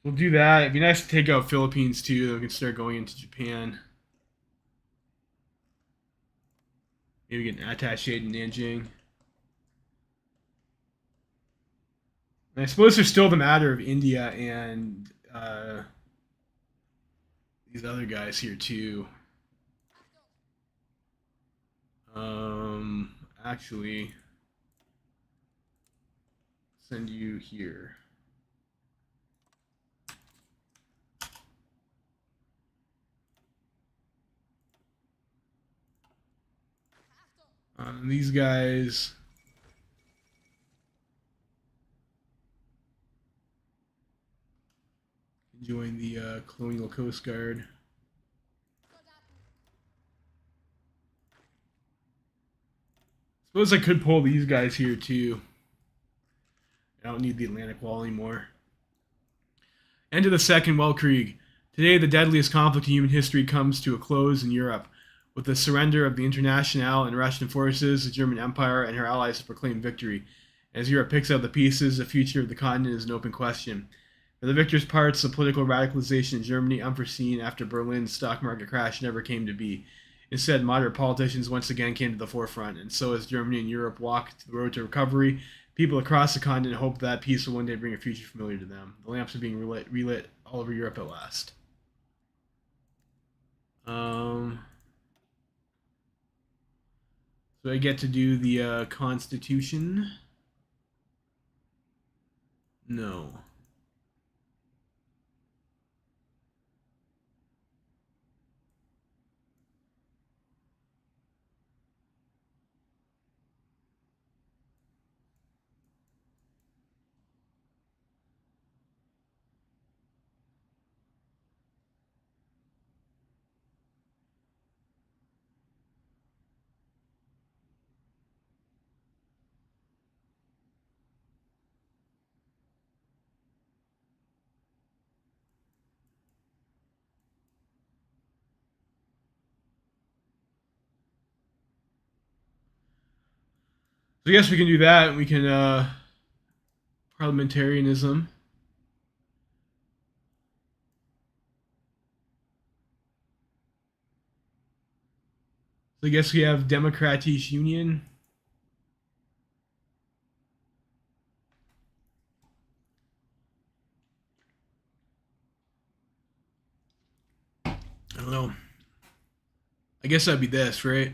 We'll do that. It'd be nice to take out Philippines too. Then we can start going into Japan. Maybe get an attaché in Nanjing. And I suppose there's still the matter of India and these other guys here too. Actually, send you here. These guys. Join the Colonial Coast Guard. Suppose I could pull these guys here too. I don't need the Atlantic Wall anymore. End of the Second Weltkrieg. Today, the deadliest conflict in human history comes to a close in Europe. With the surrender of the Internationale and Russian forces, the German Empire and her allies have proclaimed victory. As Europe picks up the pieces, the future of the continent is an open question. For the victors' parts, the political radicalization in Germany, unforeseen after Berlin's stock market crash, never came to be. Instead, moderate politicians once again came to the forefront, and so as Germany and Europe walked the road to recovery, people across the continent hoped that peace will one day bring a future familiar to them. The lamps are being relit all over Europe at last. So I get to do the Constitution? No. So I guess we can do that. We can parliamentarianism. So I guess we have Democratische Union. I don't know. I guess that'd be this, right?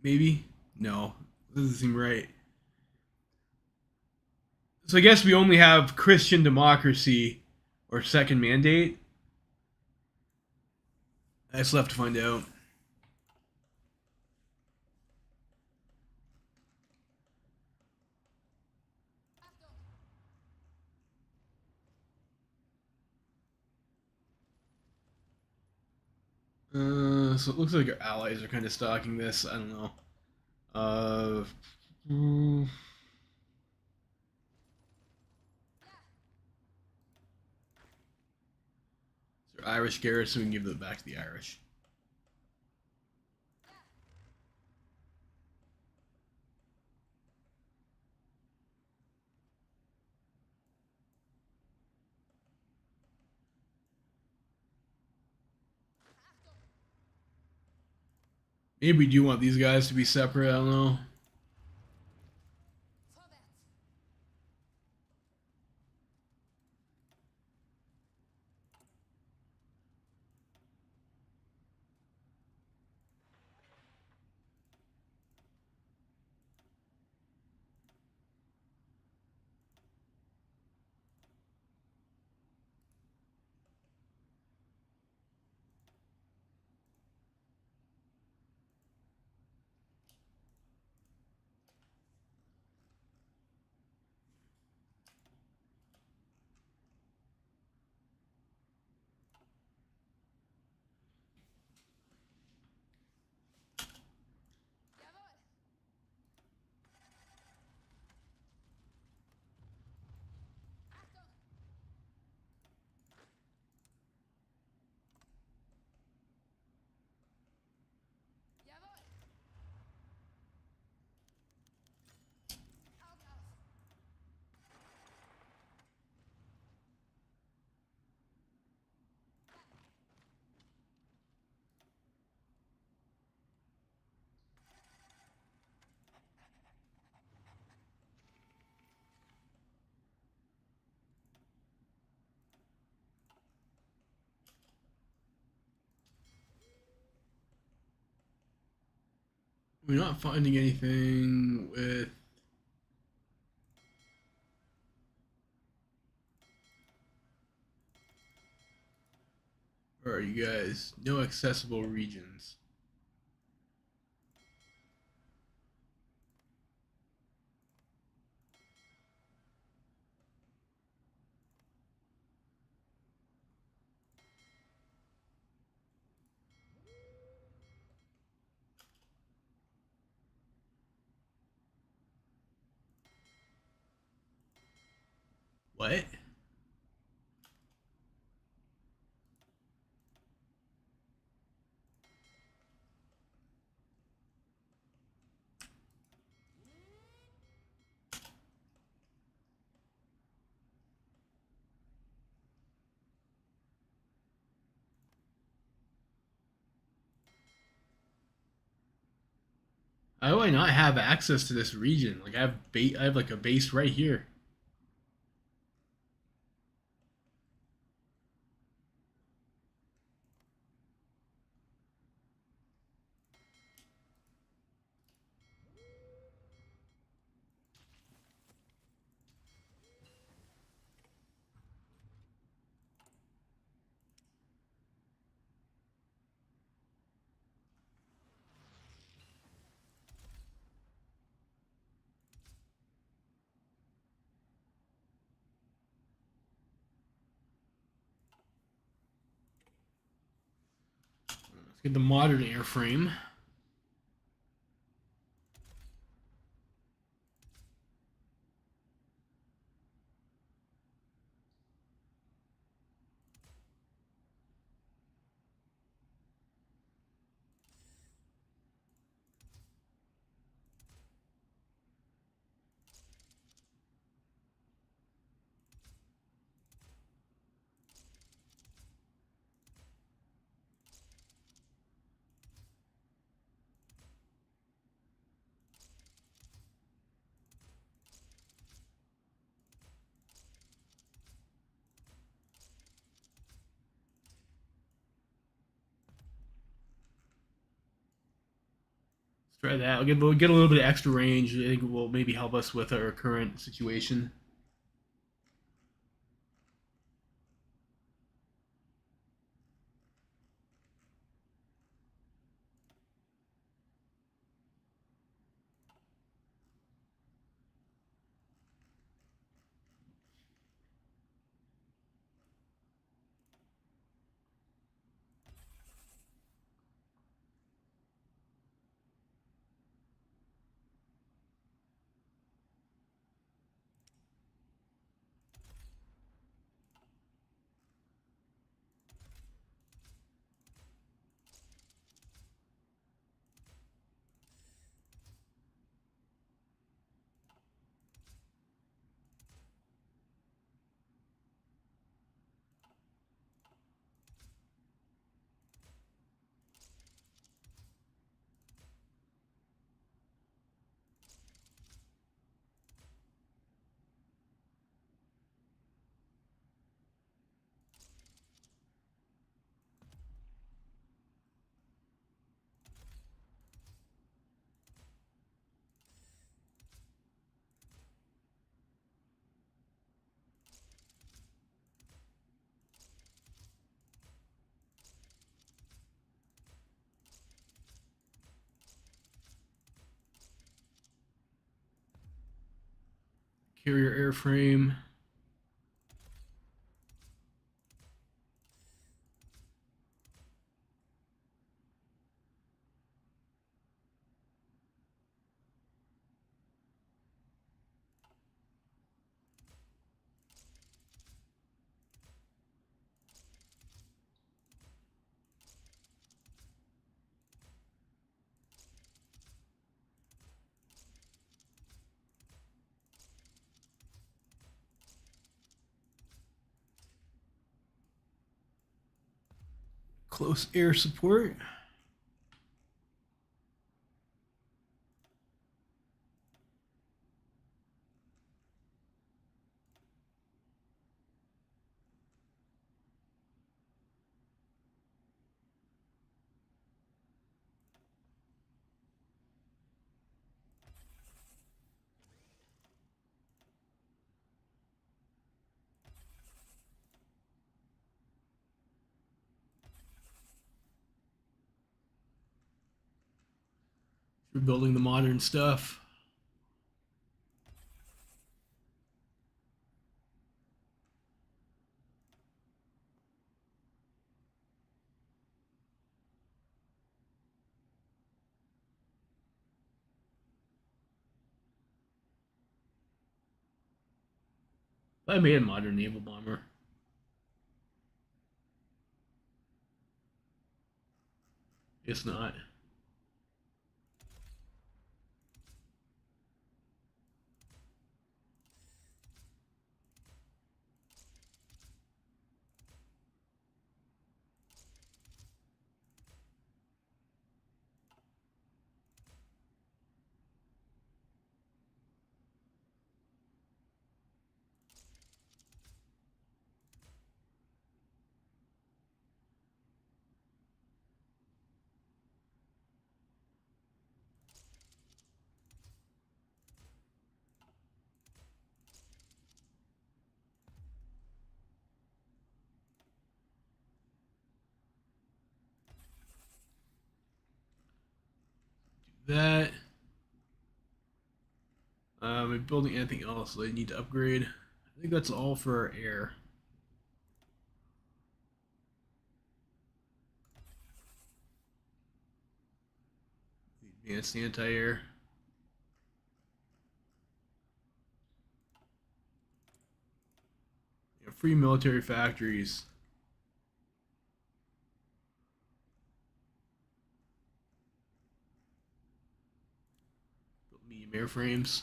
Maybe? No. That doesn't seem right. So I guess we only have Christian democracy or second mandate. That's left to find out. So it looks like our allies are kind of stalking this. I don't know. Mm, Irish garrison, we can give it back to the Irish. Maybe we do want these guys to be separate. I don't know. We're not finding anything with. Where are you guys? No accessible regions. What? How do I not have access to this region? Like I have like a base right here. Let's get the modern airframe. Let's try that. We'll get a little bit of extra range. I think it will maybe help us with our current situation. Carrier airframe. Close air support. for building the modern stuff. I made a modern naval bomber. It's not. That. I'm building anything else that I need to upgrade. I think that's all for our air. Advanced anti-air. Free military factories. Medium airframes.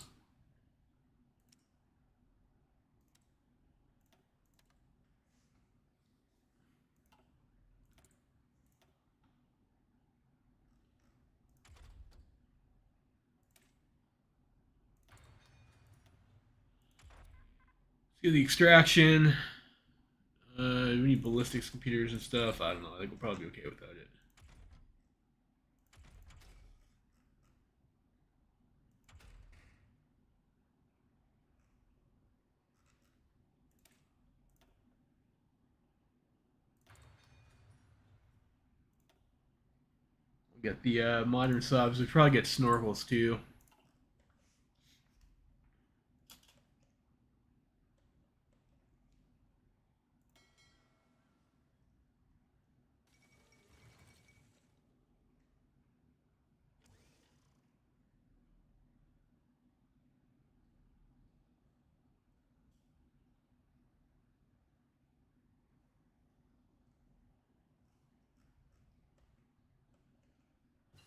Let's get the extraction. We need ballistics computers and stuff. I don't know. I think we'll probably be okay without it. We'll get the modern subs. We'll probably get snorkels too.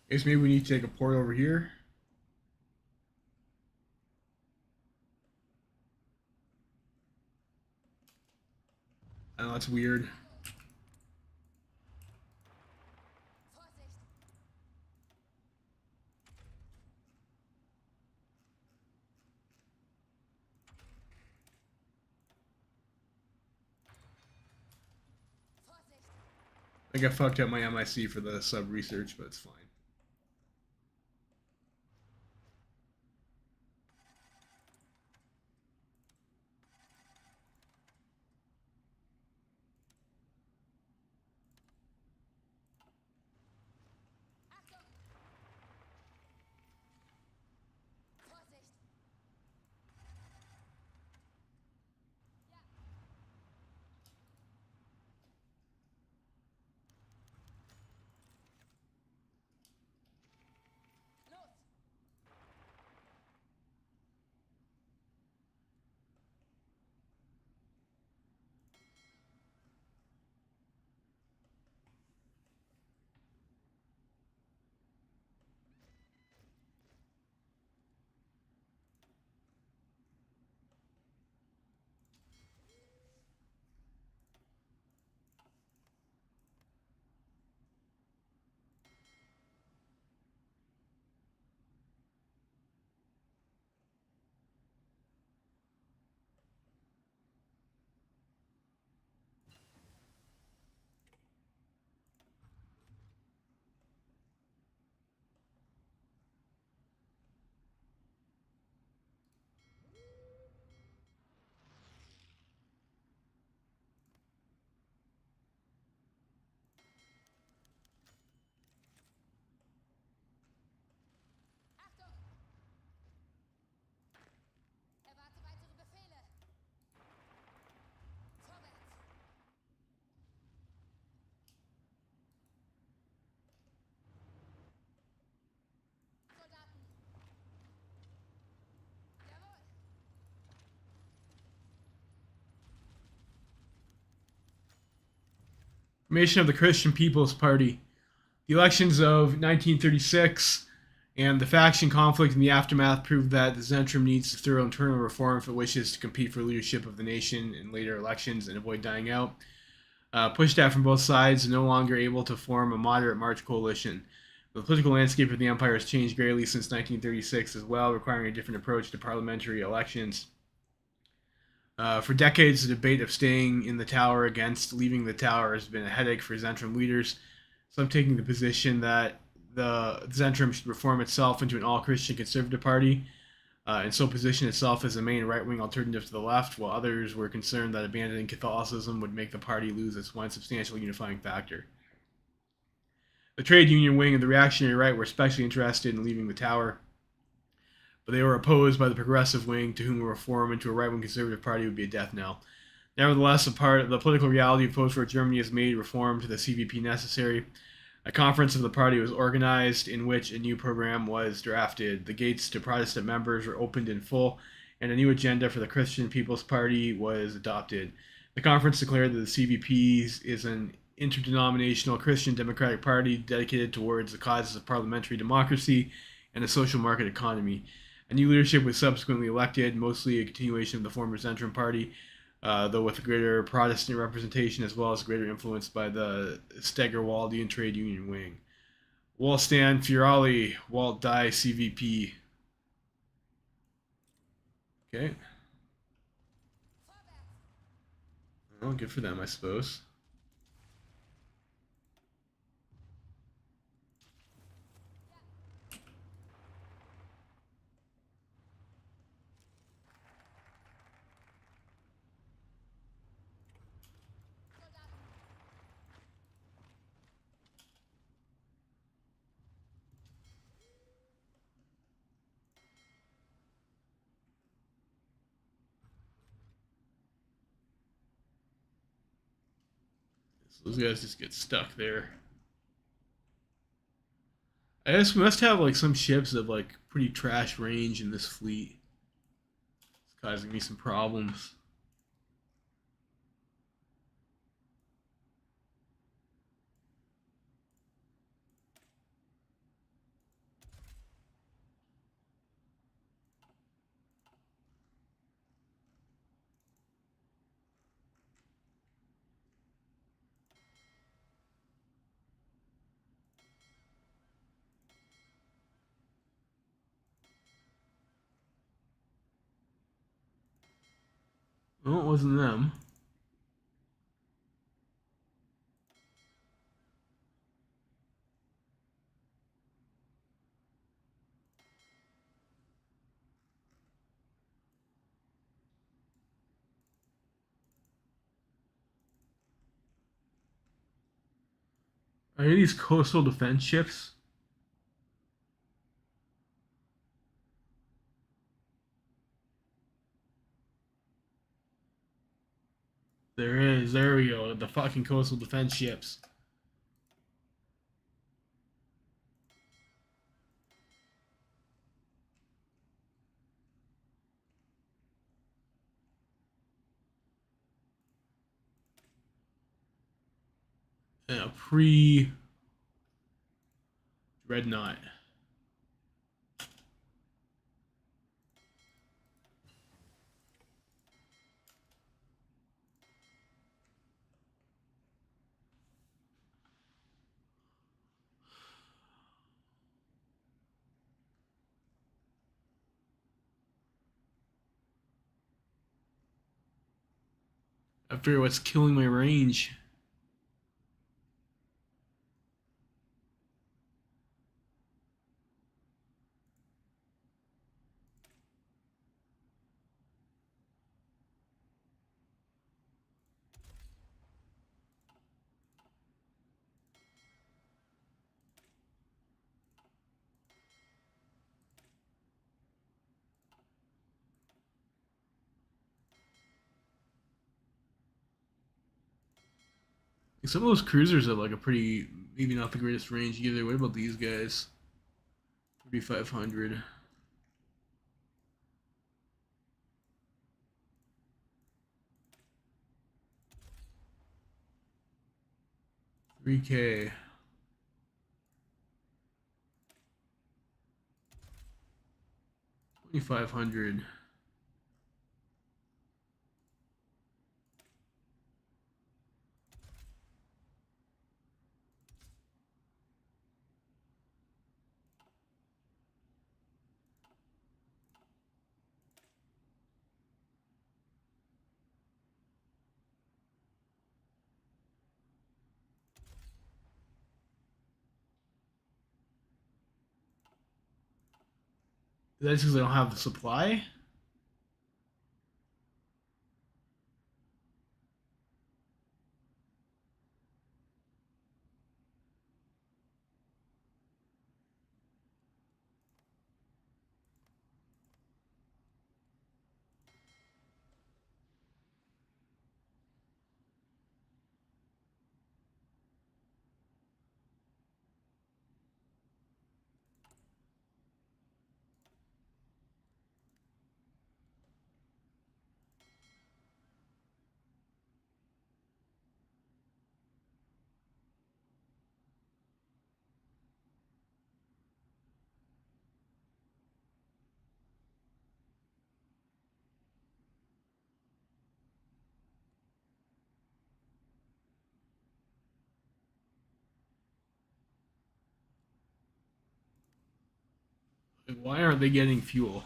I guess maybe we need to take a port over here. Oh, that's weird. I think I fucked up my MIC for the sub research, but it's fine. Formation of the Christian People's Party. The elections of 1936 and the faction conflict in the aftermath proved that the Zentrum needs thorough internal reform if it wishes to compete for leadership of the nation in later elections and avoid dying out. Pushed at from both sides and no longer able to form a moderate March coalition. The political landscape of the empire has changed greatly since 1936 as well, requiring a different approach to parliamentary elections. For decades, the debate of staying in the tower against leaving the tower has been a headache for Zentrum leaders. Some taking the position that the Zentrum should reform itself into an all-Christian conservative party, and so position itself as the main right-wing alternative to the left, while others were concerned that abandoning Catholicism would make the party lose its once substantial unifying factor. The trade union wing of the reactionary right were especially interested in leaving the tower, but they were opposed by the progressive wing, to whom a reform into a right-wing conservative party would be a death knell. Nevertheless, the political reality of post-war Germany has made reform to the CVP necessary. A conference of the party was organized in which a new program was drafted. The gates to Protestant members were opened in full, and a new agenda for the Christian People's Party was adopted. The conference declared that the CVP is an interdenominational Christian democratic party dedicated towards the causes of parliamentary democracy and a social market economy. A new leadership was subsequently elected, mostly a continuation of the former Zentrum Party, though with greater Protestant representation as well as greater influence by the Stegerwaldian trade union wing. Wohlstand Furali, Walt Die CVP. Okay. Well, good for them, I suppose. So those guys just get stuck there. I guess we must have like some ships that have like pretty trash range in this fleet. It's causing me some problems. Oh, it wasn't them. Are any of these coastal defense ships? There is. There we go. The fucking coastal defense ships. Pre Dreadnought. I figure what's killing my range. Some of those cruisers have like a pretty, maybe not the greatest range either. What about these guys? 3,500. 3K. 2,500. That's because I don't have the supply. Like, why aren't they getting fuel?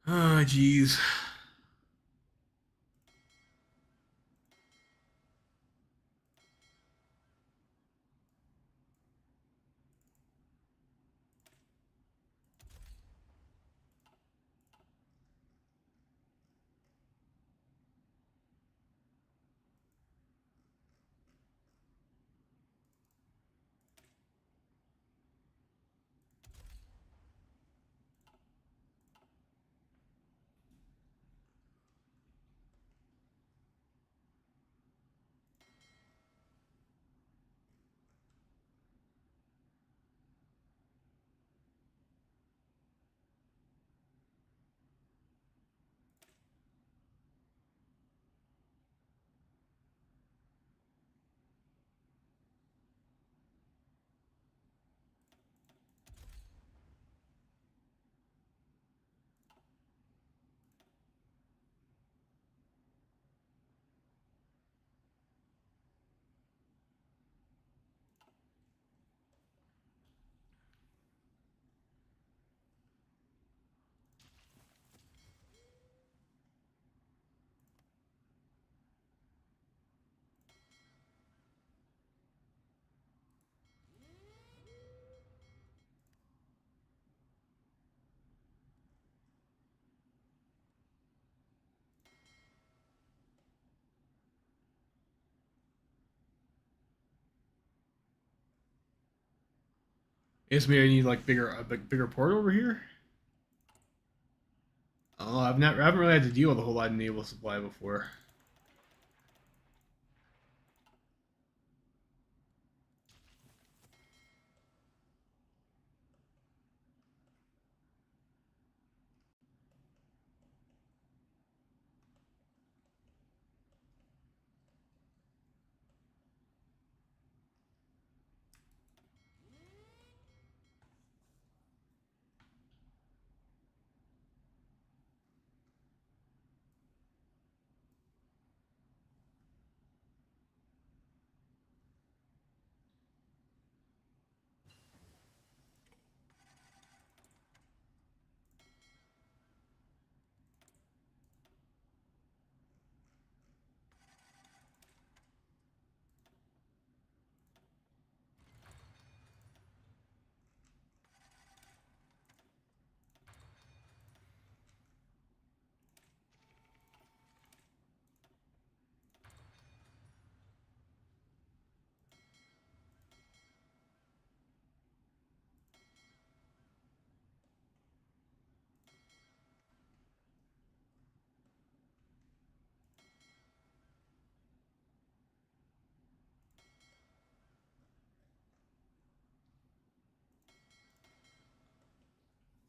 Ah, jeez. Guess maybe I need like bigger port over here. Oh, I haven't really had to deal with a whole lot of naval supply before.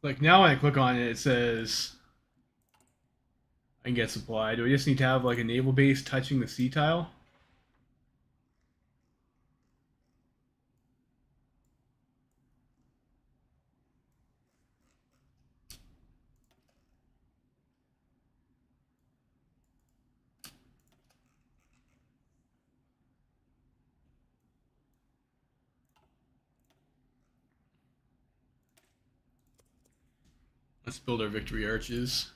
Like now when I click on it, it says I can get supply. Do I just need to have like a naval base touching the sea tile? Let's build our victory arches.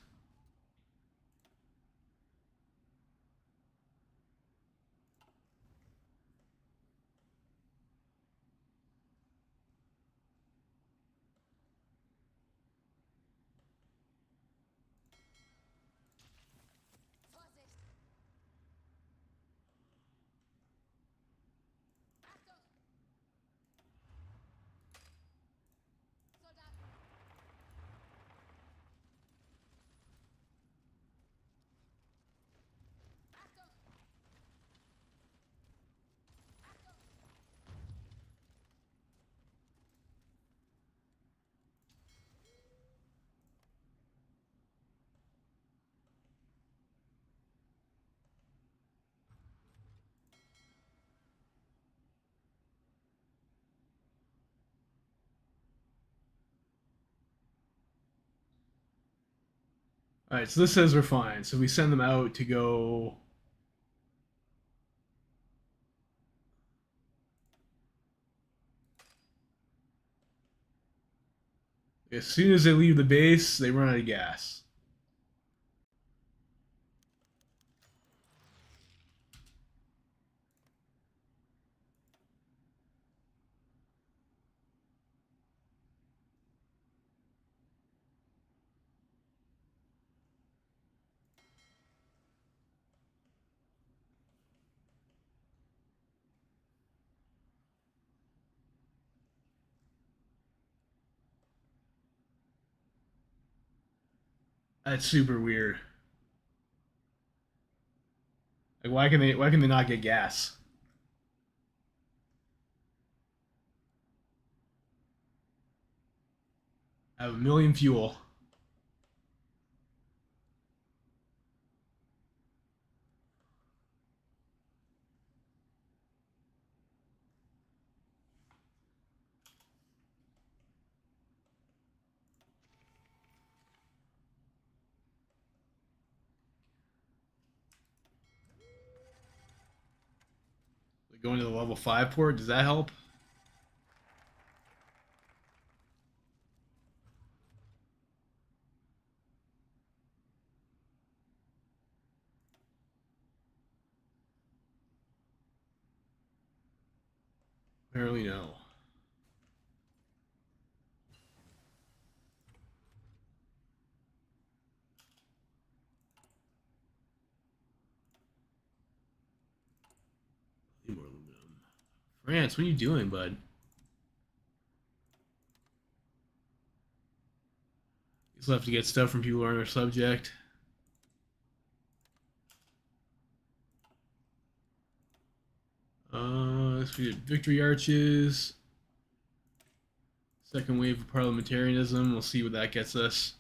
All right, so this says we're fine. So we send them out to go. As soon as they leave the base, they run out of gas. That's super weird. Like why can they not get gas? I have a million fuel. Like going to the level 5 port, does that help? Apparently no. Need more aluminum. France, what are you doing, bud? You still have to get stuff from people who aren't our subject. So we get victory arches. Second wave of parliamentarianism. We'll see what that gets us.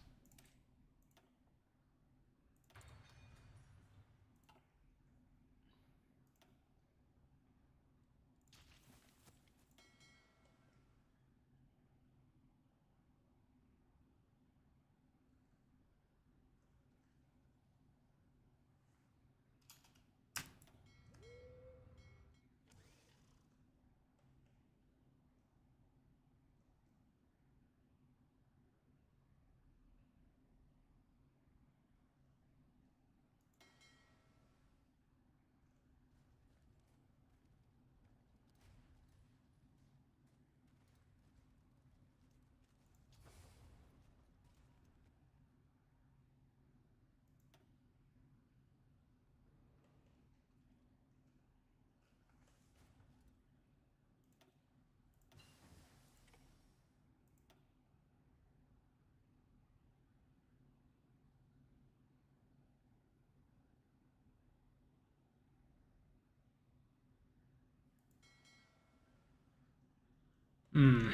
Hmm.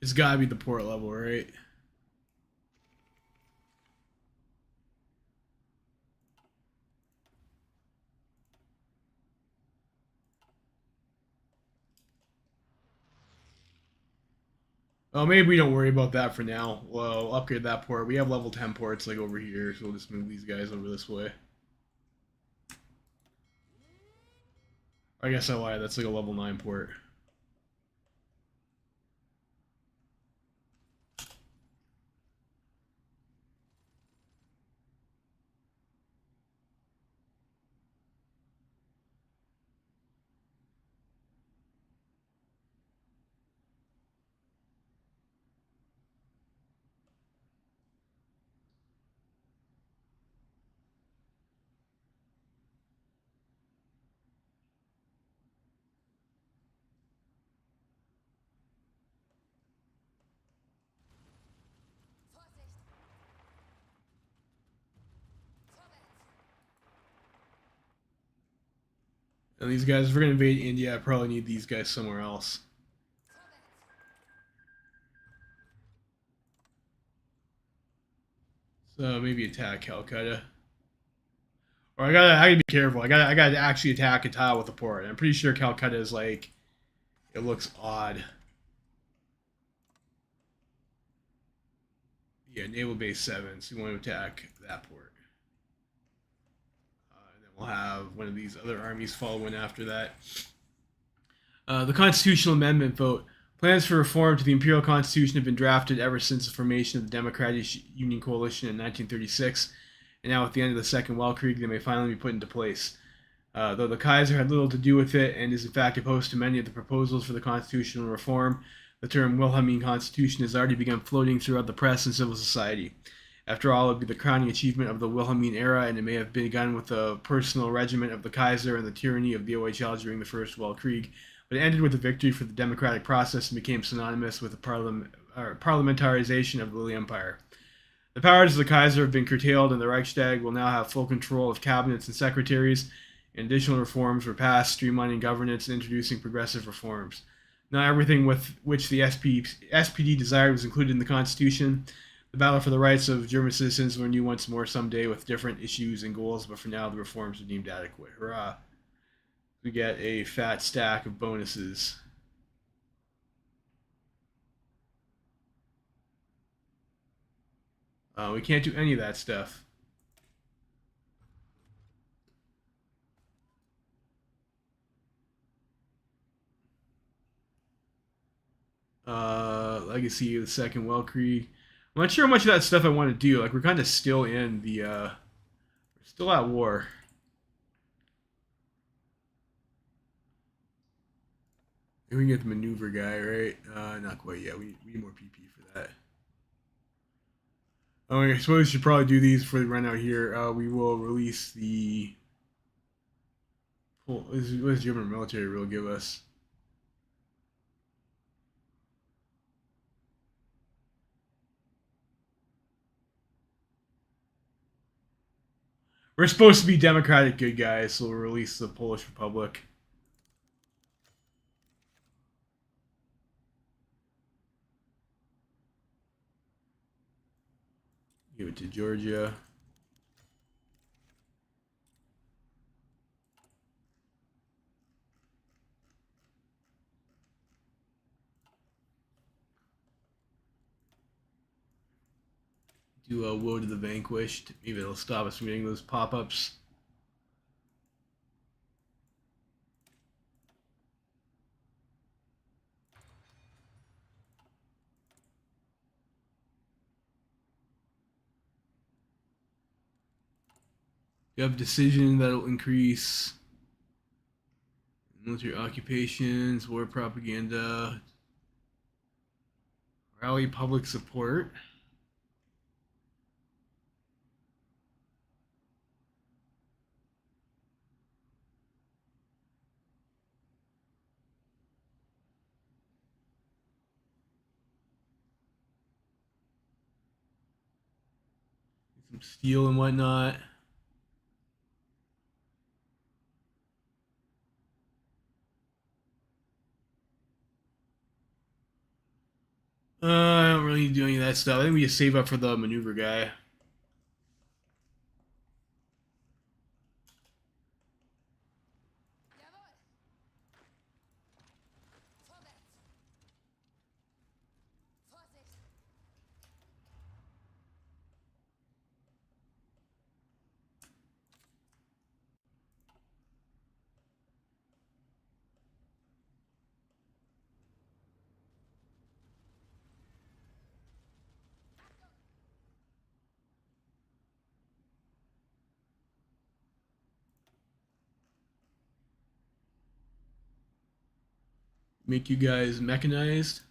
It's gotta be the port level, right? Oh, maybe we don't worry about that for now. We'll upgrade that port. We have level 10 ports like over here, so we'll just move these guys over this way. I guess I lied. That's like a level 9 port. And these guys, if we're gonna invade India, I probably need these guys somewhere else. So maybe attack Calcutta. Or I gotta be careful. I gotta actually attack a tile with a port. I'm pretty sure Calcutta is like, it looks odd. Yeah, naval base 7. So you want to attack that port. And then we'll have one of these other armies following after that. The constitutional amendment vote. Plans for reform to the imperial constitution have been drafted ever since the formation of the Democratic Union Coalition in 1936, and now at the end of the Second Weltkrieg, they may finally be put into place. Though the Kaiser had little to do with it and is in fact opposed to many of the proposals for the constitutional reform, the term Wilhelmine Constitution has already begun floating throughout the press and civil society. After all, it would be the crowning achievement of the Wilhelmine era, and it may have begun with the personal regiment of the Kaiser and the tyranny of the OHL during the First Weltkrieg, but it ended with a victory for the democratic process and became synonymous with the parliamentarization of the Lily Empire. The powers of the Kaiser have been curtailed, and the Reichstag will now have full control of cabinets and secretaries, and additional reforms were passed, streamlining governance and introducing progressive reforms. Not everything with which the SPD desired was included in the Constitution. The battle for the rights of German citizens will renew once more someday with different issues and goals, but for now the reforms are deemed adequate. Hurrah! We get a fat stack of bonuses. We can't do any of that stuff. Legacy of the Second Weltkrieg. I'm not sure how much of that stuff I want to do. Like, we're kind of still in the, we're still at war. We can get the maneuver guy, right? Not quite yet. We need more PP for that. Oh, I suppose we should probably do these before we run out here. We will release the. What does German military rule give us? We're supposed to be democratic good guys, so we'll release the Polish Republic. Give it to Georgia. Do a Woe to the Vanquished. Maybe it'll stop us from getting those pop-ups. You have decision that'll increase military occupations, war propaganda, rally public support. Some steel and whatnot. I don't really need to do any of that stuff. I think we just save up for the maneuver guy. Make you guys mechanized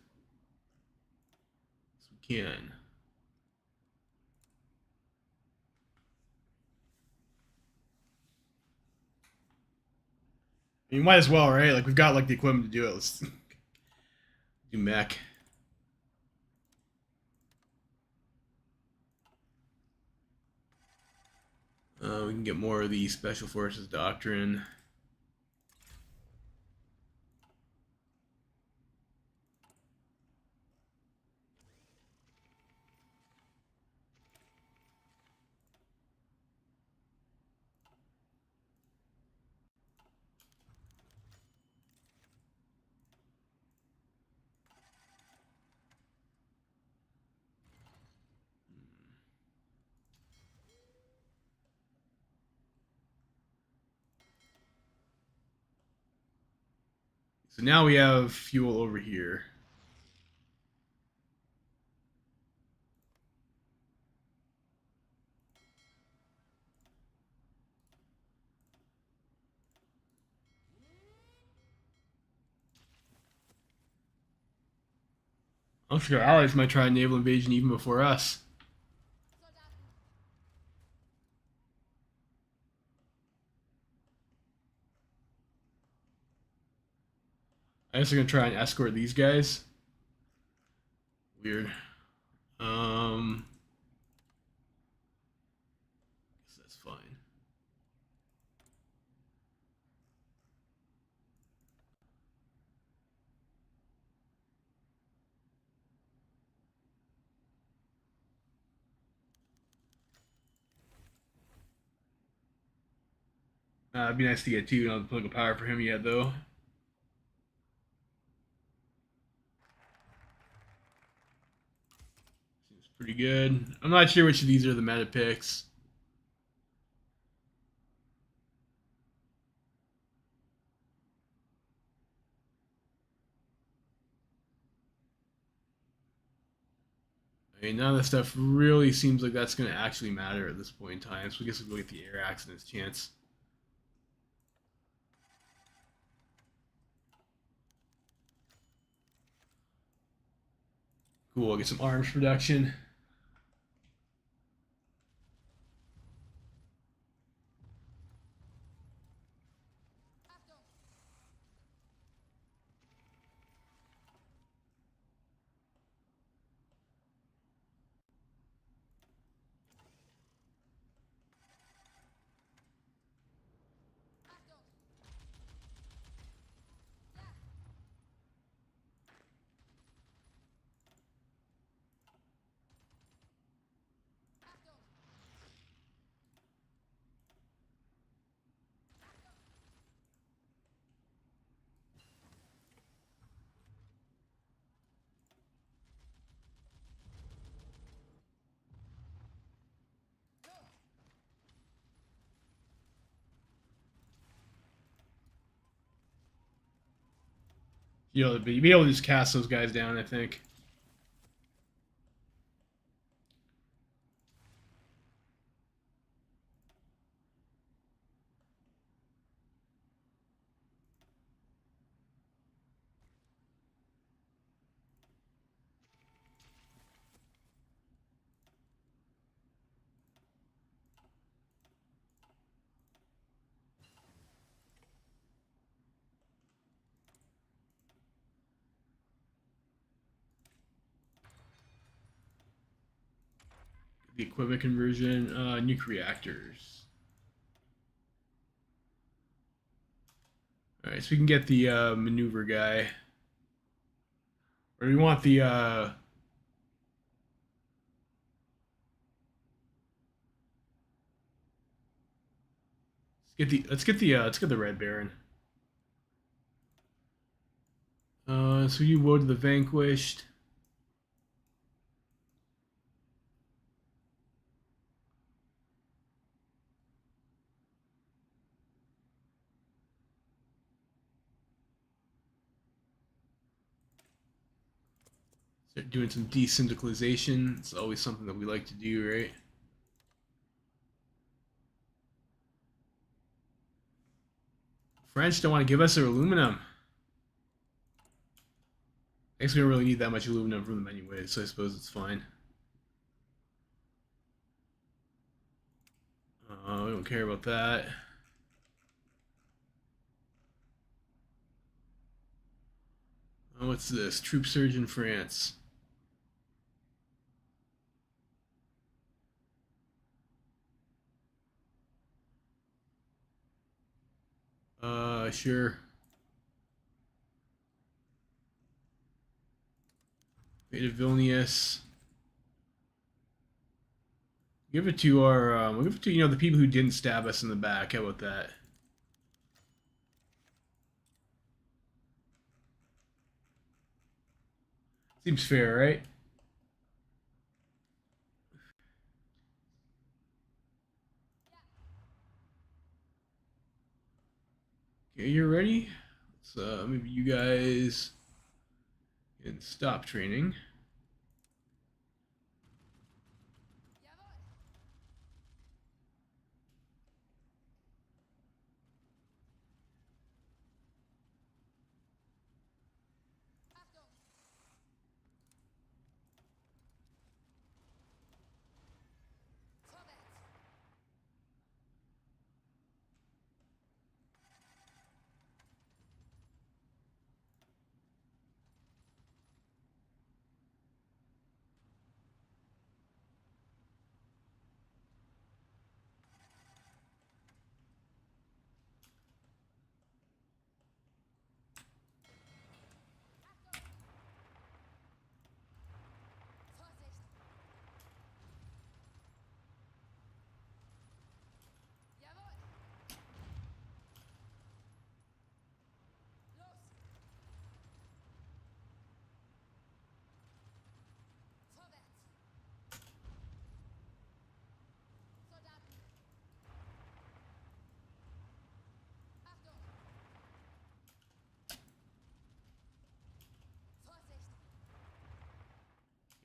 as we can. You might as well, right? Like we've got like the equipment to do it. Let's do mech. We can get more of the Special Forces Doctrine. So now we have fuel over here. I'm sure our allies might try a naval invasion even before us. I guess they're gonna try and escort these guys. Weird. Guess that's fine. It'd be nice to get two. Not political power for him yet, though. Seems pretty good. I'm not sure which of these are the meta picks. I mean, none of this stuff really seems like that's going to actually matter at this point in time. So I guess we'll get the air accidents chance. Cool, we'll get some arms production. You'll be able to just cast those guys down, I think. The equipment conversion, nuke reactors. All right, so we can get the maneuver guy. Or we want the Let's get the red baron. So you woe to the vanquished. Start doing some desyndicalization. It's always something that we like to do, right? French don't want to give us their aluminum. I guess we don't really need that much aluminum from them anyway, so I suppose it's fine. We don't care about that. Oh, what's this? Troop surge in France. Sure. Fate of Vilnius. Give it to our, we'll give it to, the people who didn't stab us in the back. How about that? Seems fair, right? Okay, you're ready? Let's, maybe you guys can stop training.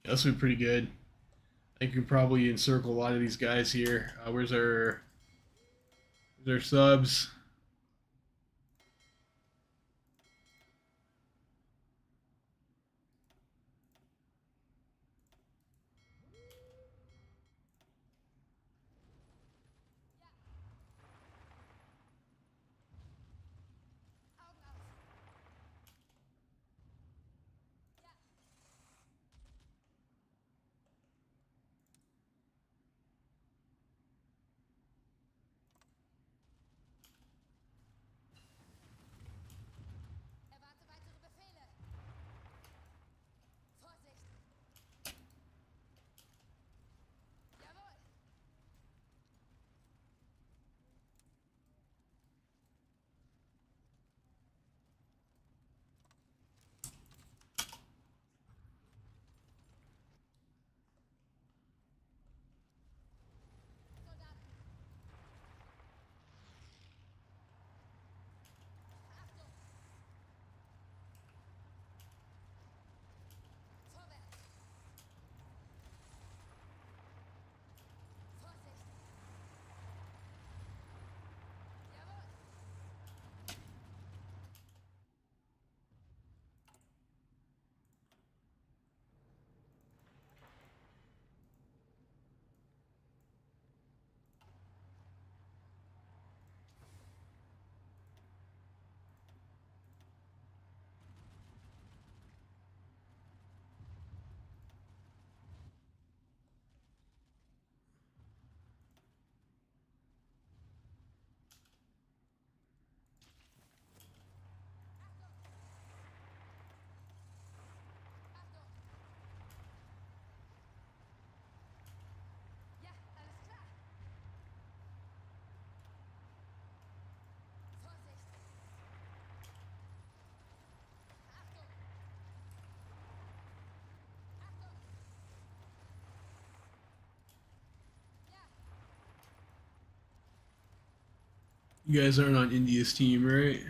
Yeah, this will be pretty good. I think we can probably encircle a lot of these guys here. Where's our subs? You guys aren't on India's team, right?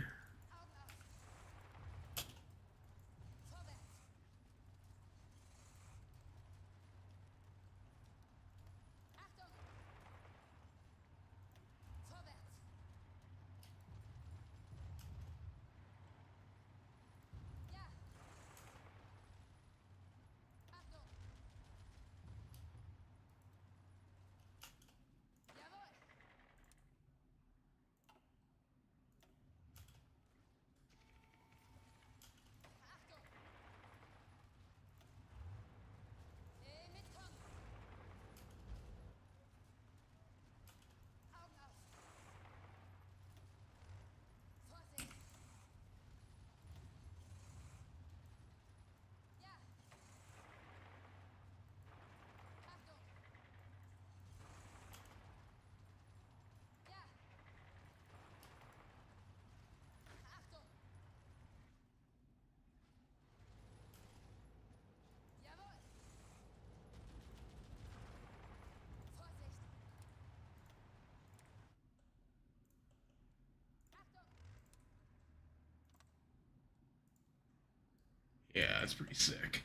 Yeah, that's pretty sick.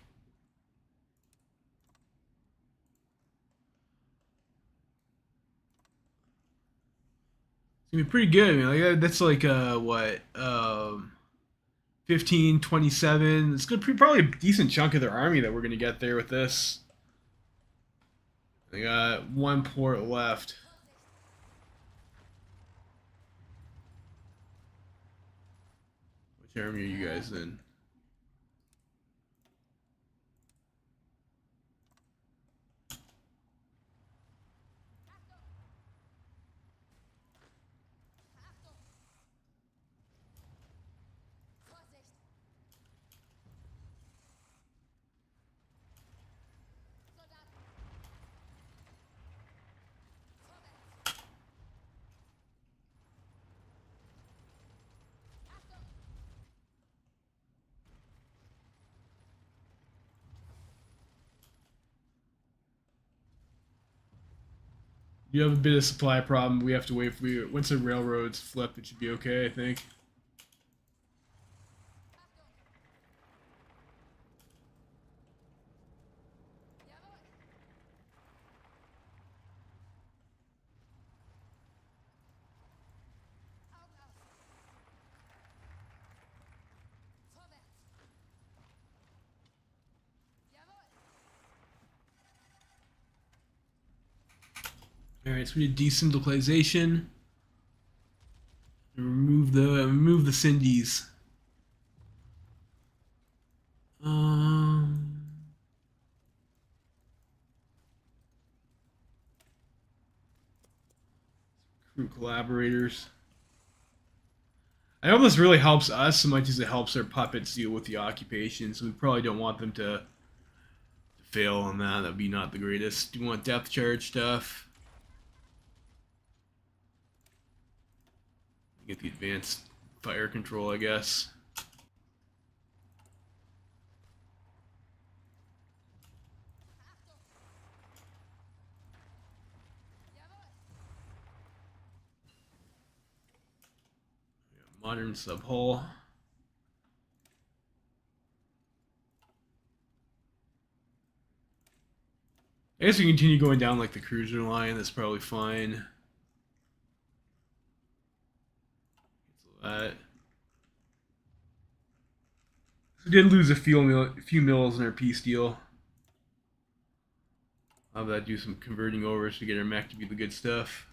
It's gonna be pretty good. I mean, like that's like what 15, 27. It's gonna be probably a decent chunk of their army that we're gonna get there with this. They got one port left. Which army are you guys in? You have a bit of supply problem. We have to wait for once the railroads flip. It should be okay, I think. All right, so we did decentralization. Remove the Cindy's. Um, Recruit collaborators. I hope this really helps us so much as it helps our puppets deal with the occupation. So we probably don't want them to fail on that. That'd be not the greatest. Do you want depth charge stuff? Get the advanced fire control, I guess. Modern sub-hull. I guess we continue going down like the cruiser line. That's probably fine. Cancel that. We did lose a few mills in our peace deal. I'll have that do some converting over to get our mech to be the good stuff.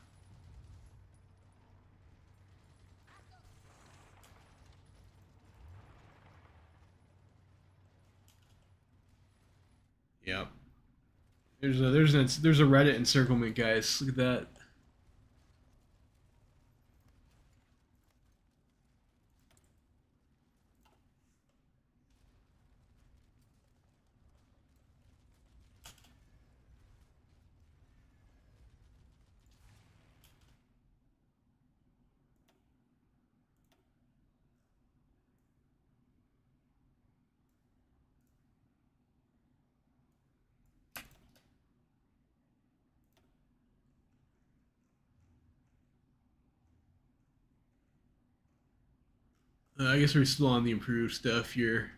Yep. There's a Reddit encirclement, guys. Look at that. I guess we're still on the improved stuff here.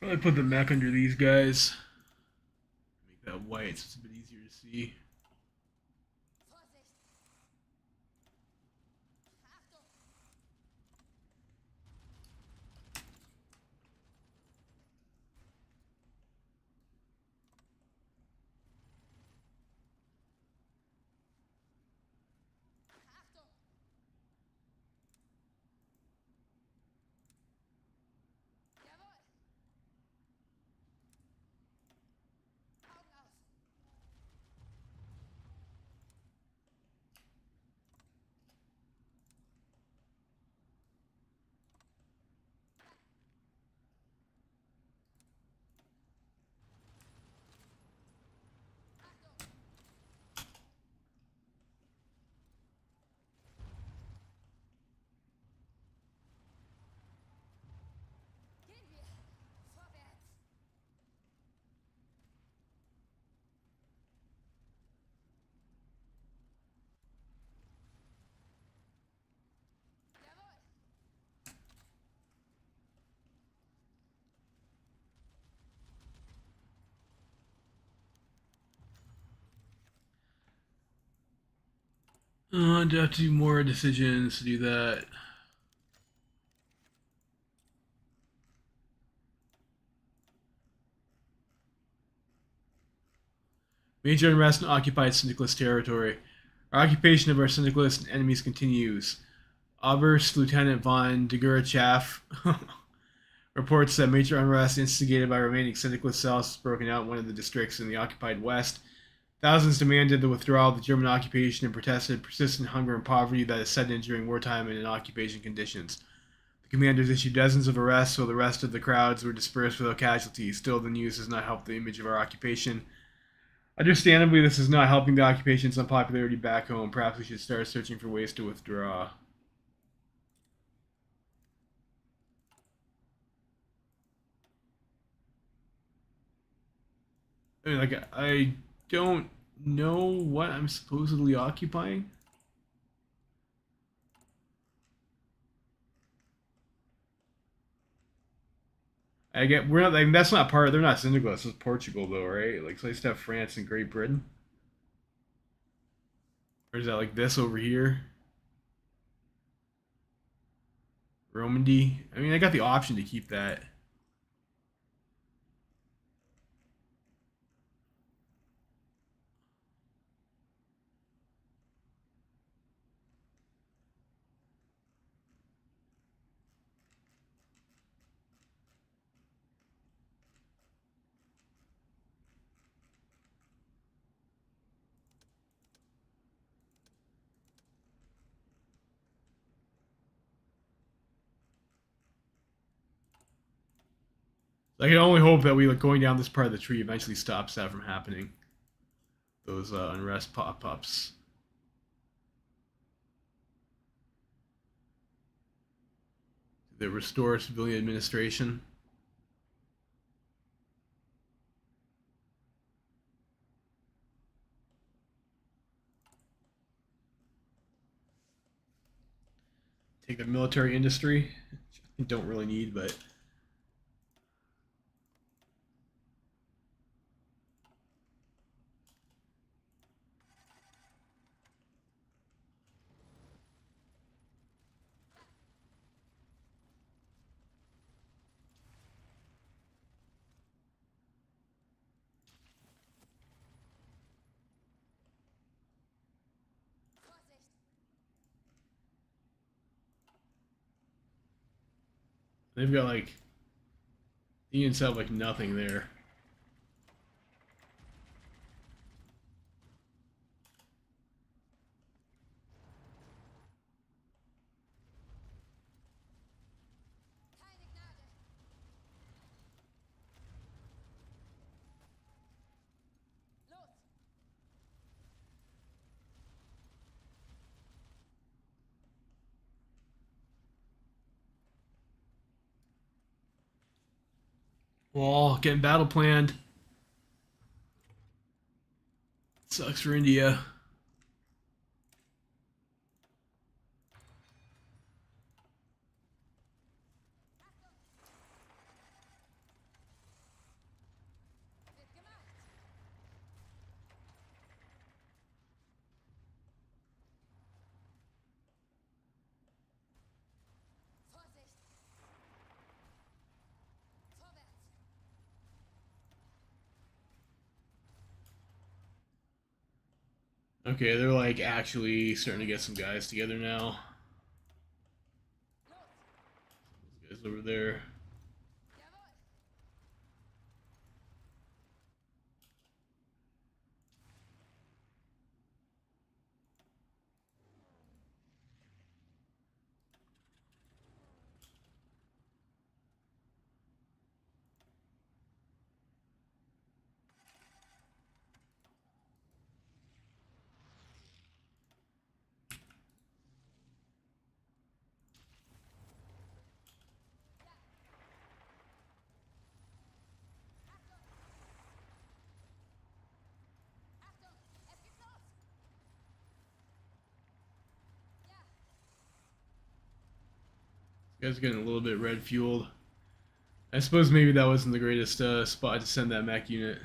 Probably put the mech under these guys. Make that white so it's a bit easier to see. Do I have to do more decisions to do that? Major unrest in occupied syndicalist territory. Our occupation of our syndicalist enemies continues. Oberst Lieutenant von Degurachaff reports that major unrest instigated by remaining syndicalist cells has broken out in one of the districts in the occupied West. Thousands demanded the withdrawal of the German occupation and protested persistent hunger and poverty that is set in during wartime and in occupation conditions. The commanders issued dozens of arrests, while the rest of the crowds were dispersed without casualties. Still, the news has not helped the image of our occupation. Understandably, this is not helping the occupation's unpopularity back home. Perhaps we should start searching for ways to withdraw. I mean, like, I don't know what I'm supposedly occupying. I get we're not like that's not part. They're not syndicalists. It's Portugal though, right? Like, so I used to have France and Great Britain. Or is that like this over here? Romandy. I mean, I got the option to keep that. I can only hope that we like going down this part of the tree eventually stops that from happening. Those unrest pop-ups. That restore civilian administration. Take the military industry. Don't really need, but They've got like the Indians have like nothing there. Wall getting battle planned. Sucks for India. Okay, they're like actually starting to get some guys together now. Those guys over there. This guy's getting a little bit red fueled. I suppose maybe that wasn't the greatest spot to send that mech unit.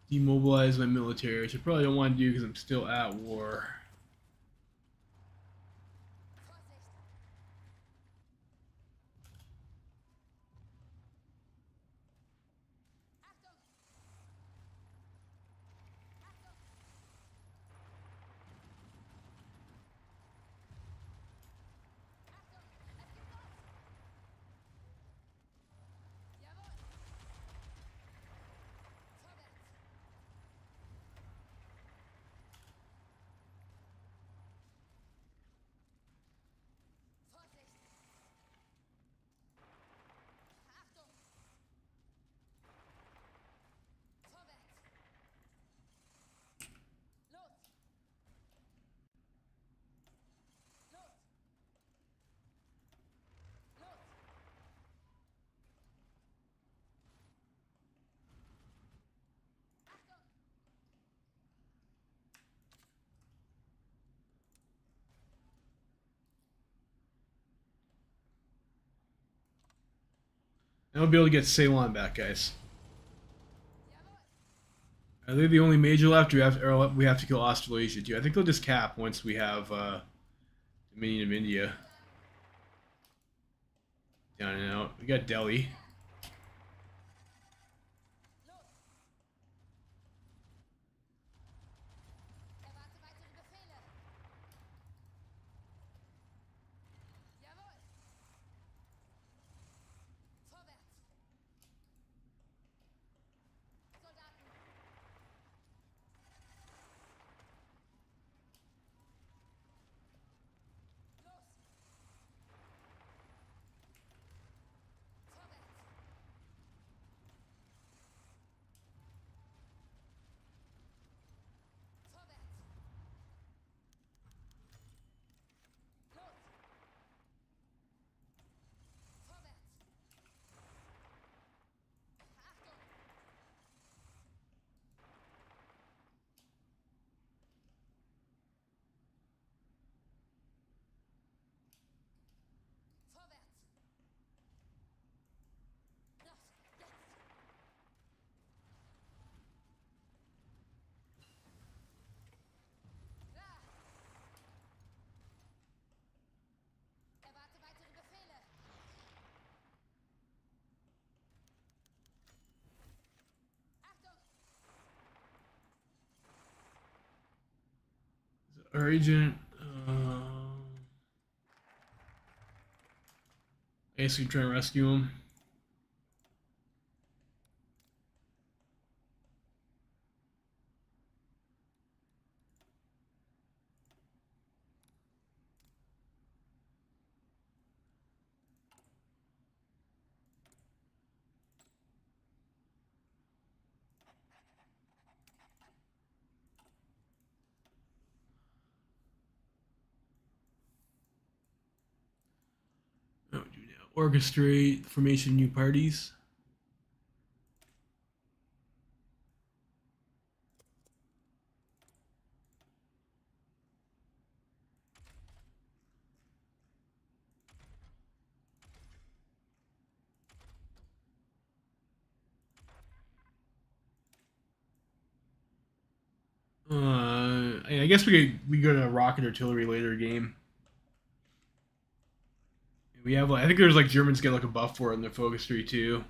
Demobilize my military, which I probably don't want to do because I'm still at war. And I'll be able to get Ceylon back, guys. Are they the only major left? Or we have to kill Australasia too? I think they'll just cap once we have Dominion of India. Down and out. We got Delhi. Our agent. I guess we can try and rescue him. What do we do now? Orchestrate the formation of new parties. I guess we go to rocket artillery later game. We have like, I think there's like Germans get like a buff for it in their focus tree too.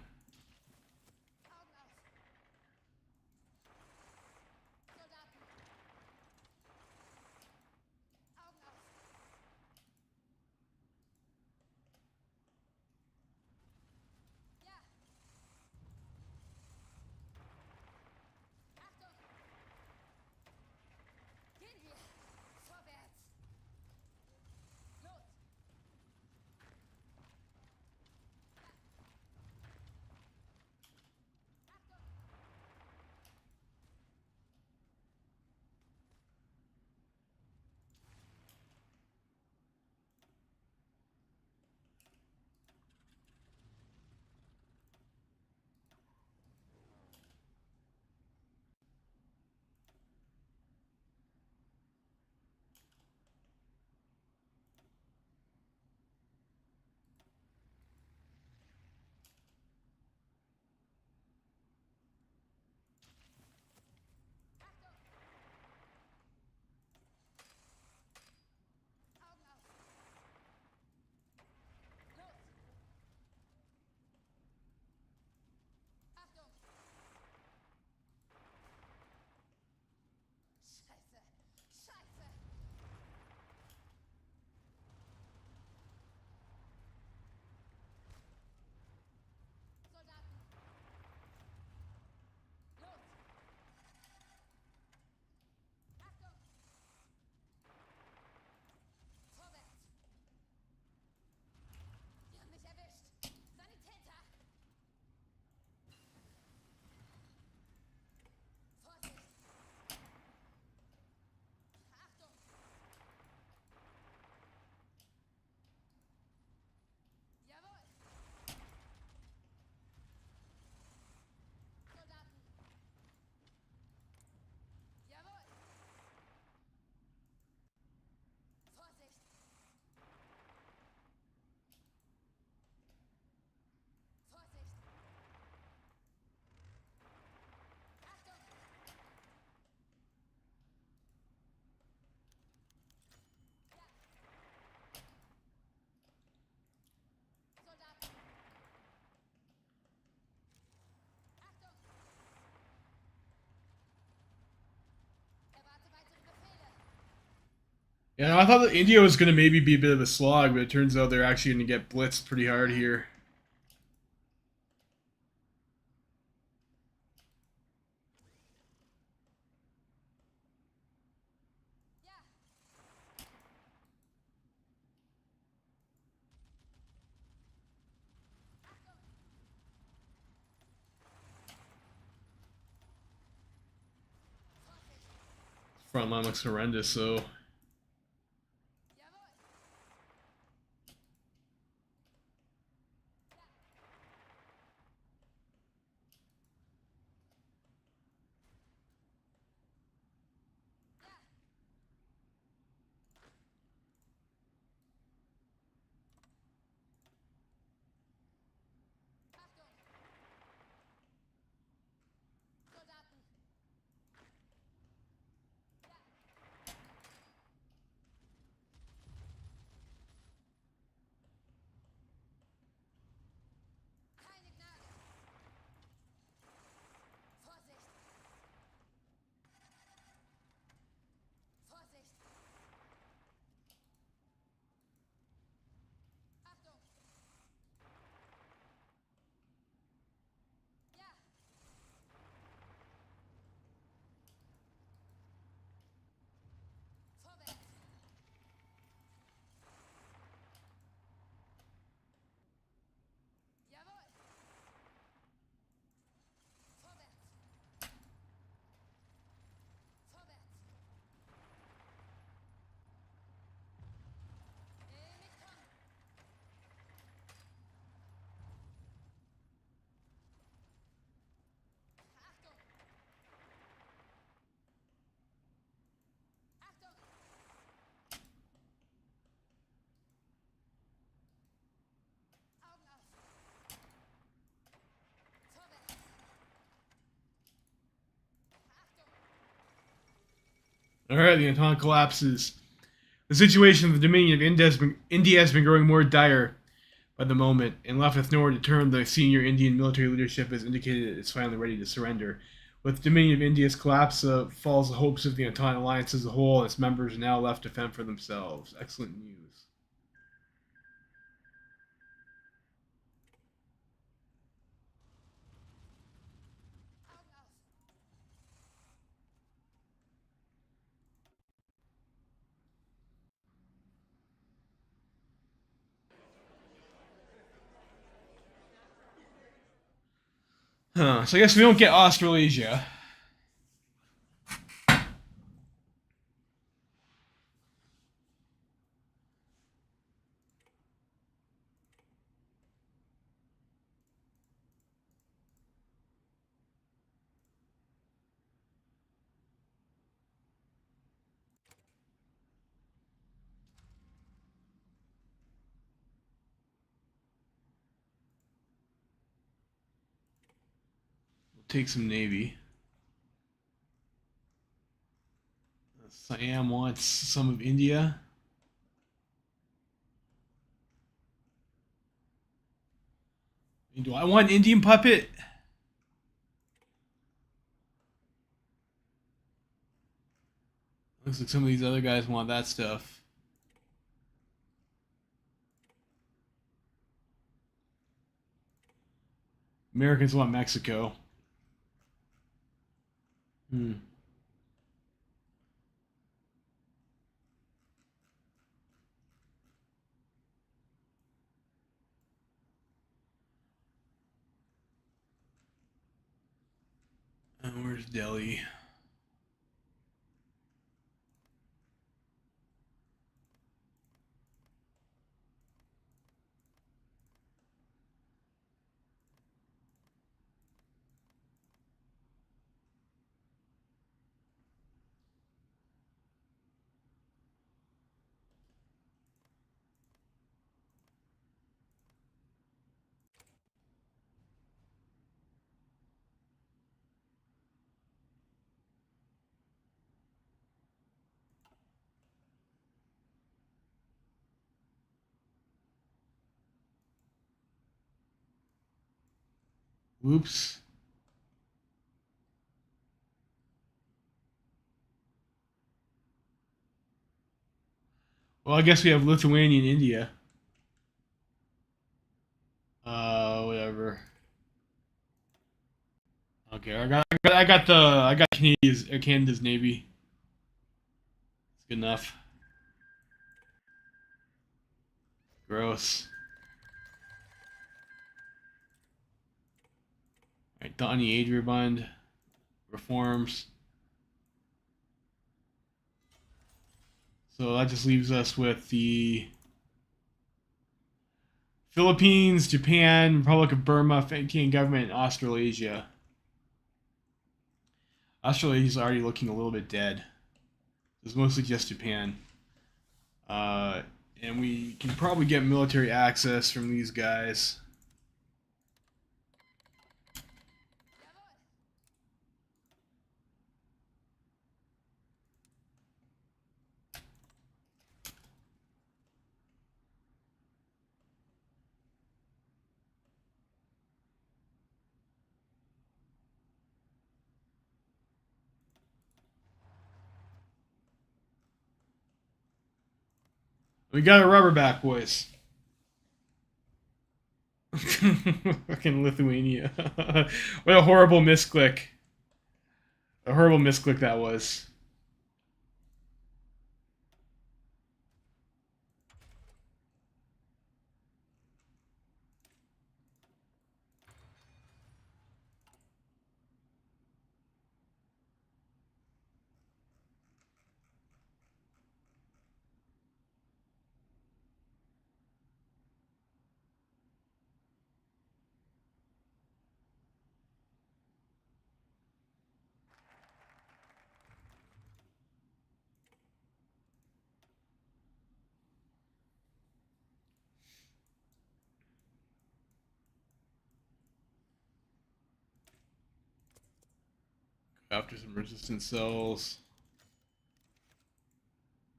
Yeah, I thought that India was going to maybe be a bit of a slog, but it turns out they're actually going to get blitzed pretty hard here. Front line looks horrendous, so All right, the Entente collapses. The situation of the Dominion of India has been growing more dire by the moment, and left with nowhere to turn, the senior Indian military leadership has indicated it's finally ready to surrender. With the Dominion of India's collapse, falls the hopes of the Entente Alliance as a whole, and its members are now left to fend for themselves. Excellent news. Huh, so I guess we don't get Australasia. We'll take some Navy. Siam wants some of India. Do I want Indian puppet? Looks like some of these other guys want that stuff. Americans want Mexico. Hmm. Where's Delhi? Whoops. Well, I guess we have Lithuania and India. Whatever. Okay, I got Canada's Navy. It's good enough. Gross. All right, Donny Adriabund reforms. So that just leaves us with the Philippines, Japan, Republic of Burma, Fijian government, and Australasia. Australasia's already looking a little bit dead. It's mostly just Japan. Uh, and we can probably get military access from these guys. We got a rubber back, boys. Fucking Lithuania. What a horrible misclick. A horrible misclick that was. After some resistance cells.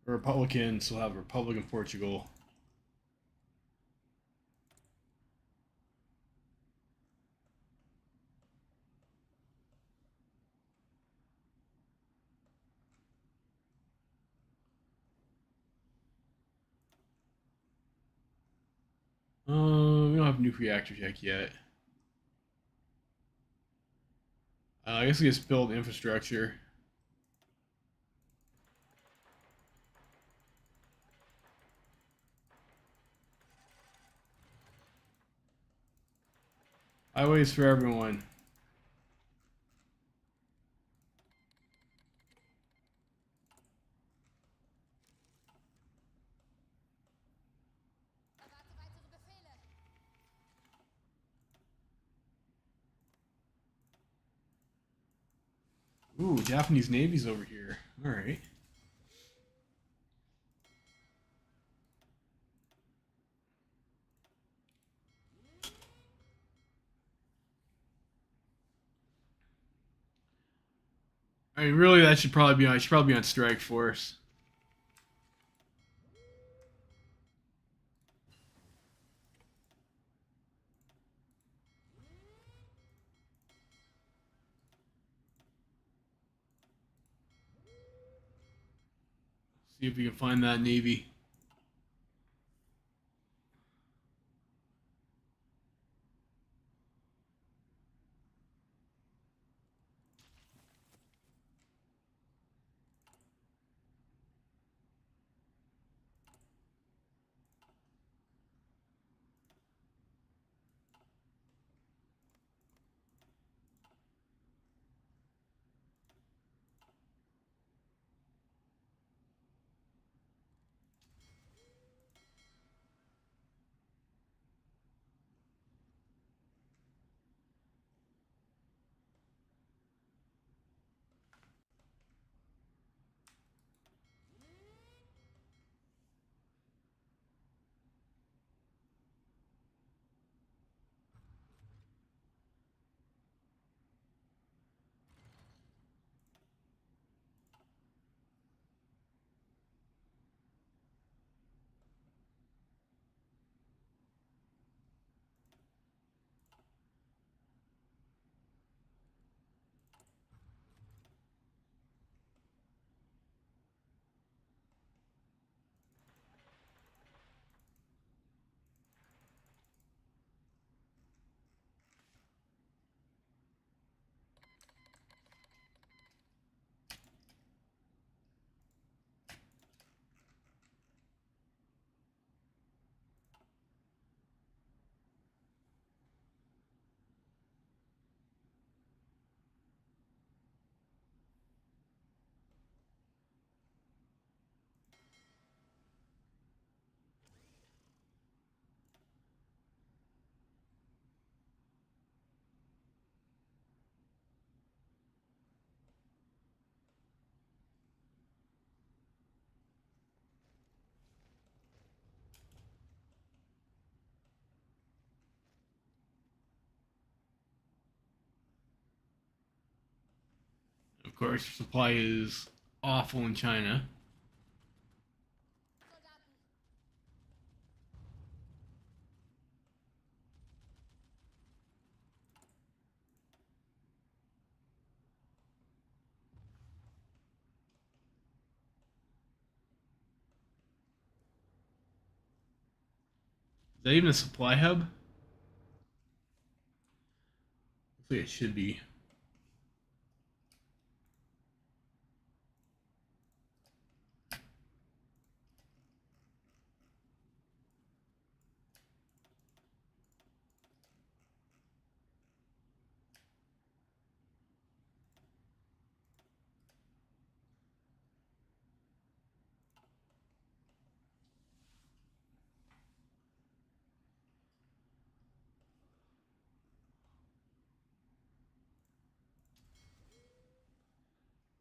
Republicans will have Republic in Portugal. We don't have nuclear reactor tech yet. I guess we just build infrastructure. Highways for everyone. Ooh, Japanese Navy's over here. All right. I mean, really, that should probably be on. I should probably be on strike force. See if we can find that navy. Of course, supply is awful in China. Is that even a supply hub? Looks like it should be.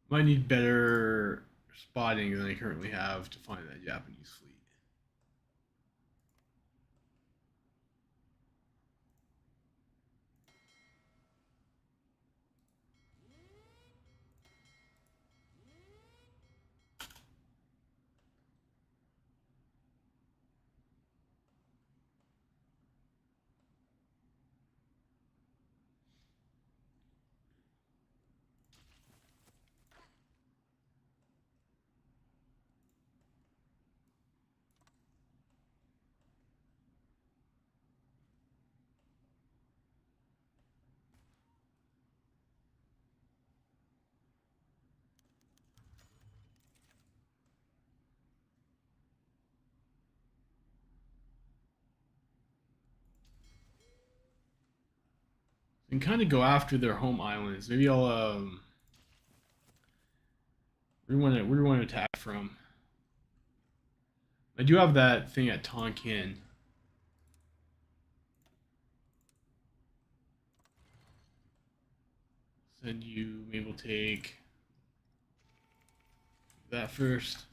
Might need better spotting than I currently have to find that Japanese fleet. And kind of go after their home islands. Maybe I'll where do we want to attack from? I do have that thing at Tonkin. Then you maybe we'll take that first.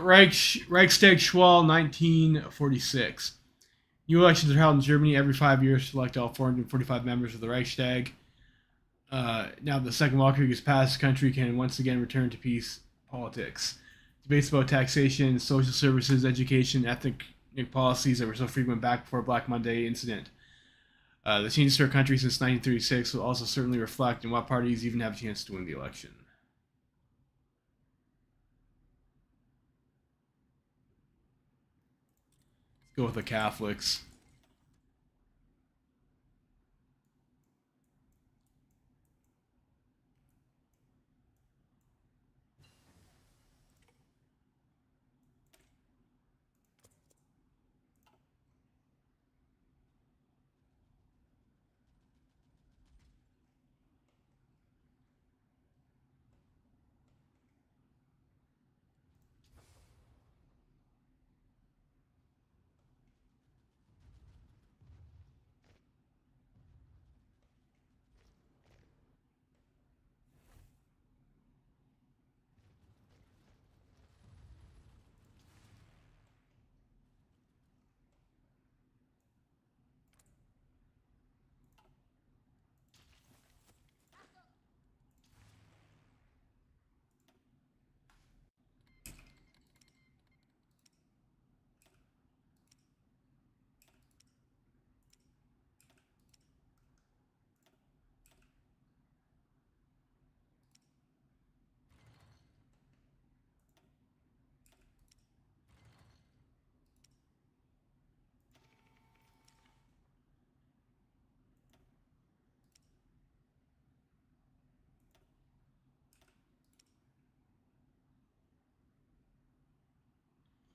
Reichstag Schwall 1946. New elections are held in Germany every 5 years to elect all 445 members of the Reichstag. Now the Second World War has passed, the country can once again return to peace politics. Debates about taxation, social services, education, ethnic policies that were so frequent back before Black Monday incident. The changes to our country since 1936 will also certainly reflect in what parties even have a chance to win the election. Let's go with the Catholics.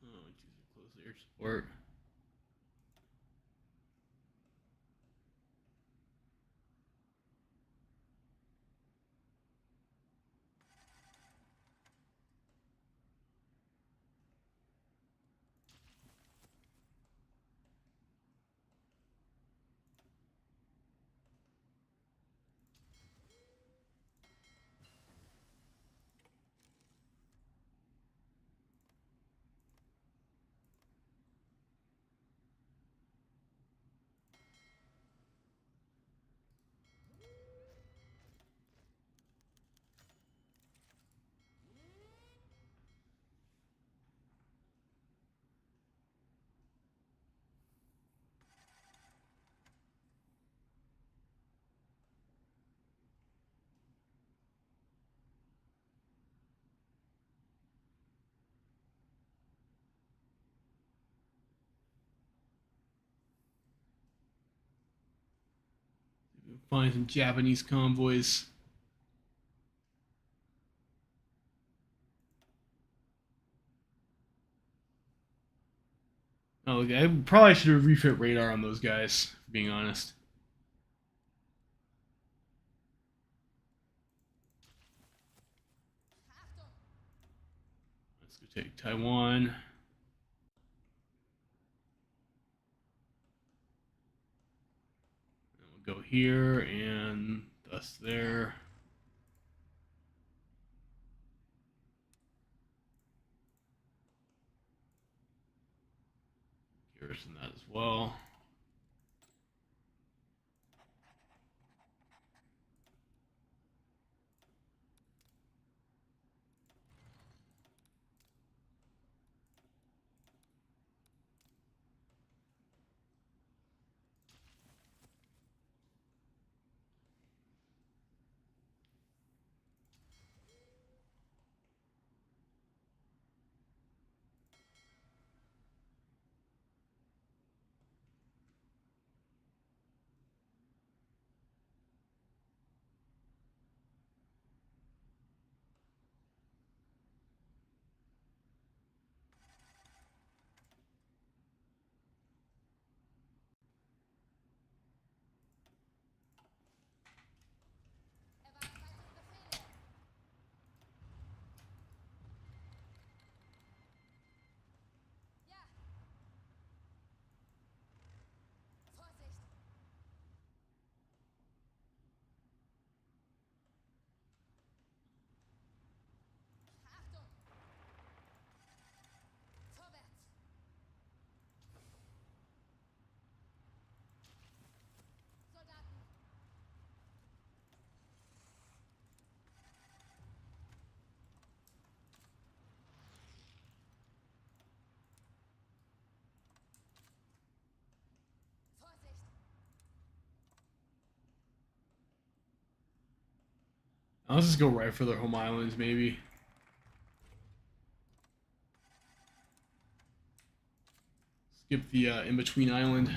Oh, Jesus, close air support. Find some Japanese convoys. Oh, okay. I probably should have refit radar on those guys, for being honest. Let's go take Taiwan. Go here and thus there. Here's that as well. I'll just go right for their home islands, maybe. Skip the in-between island.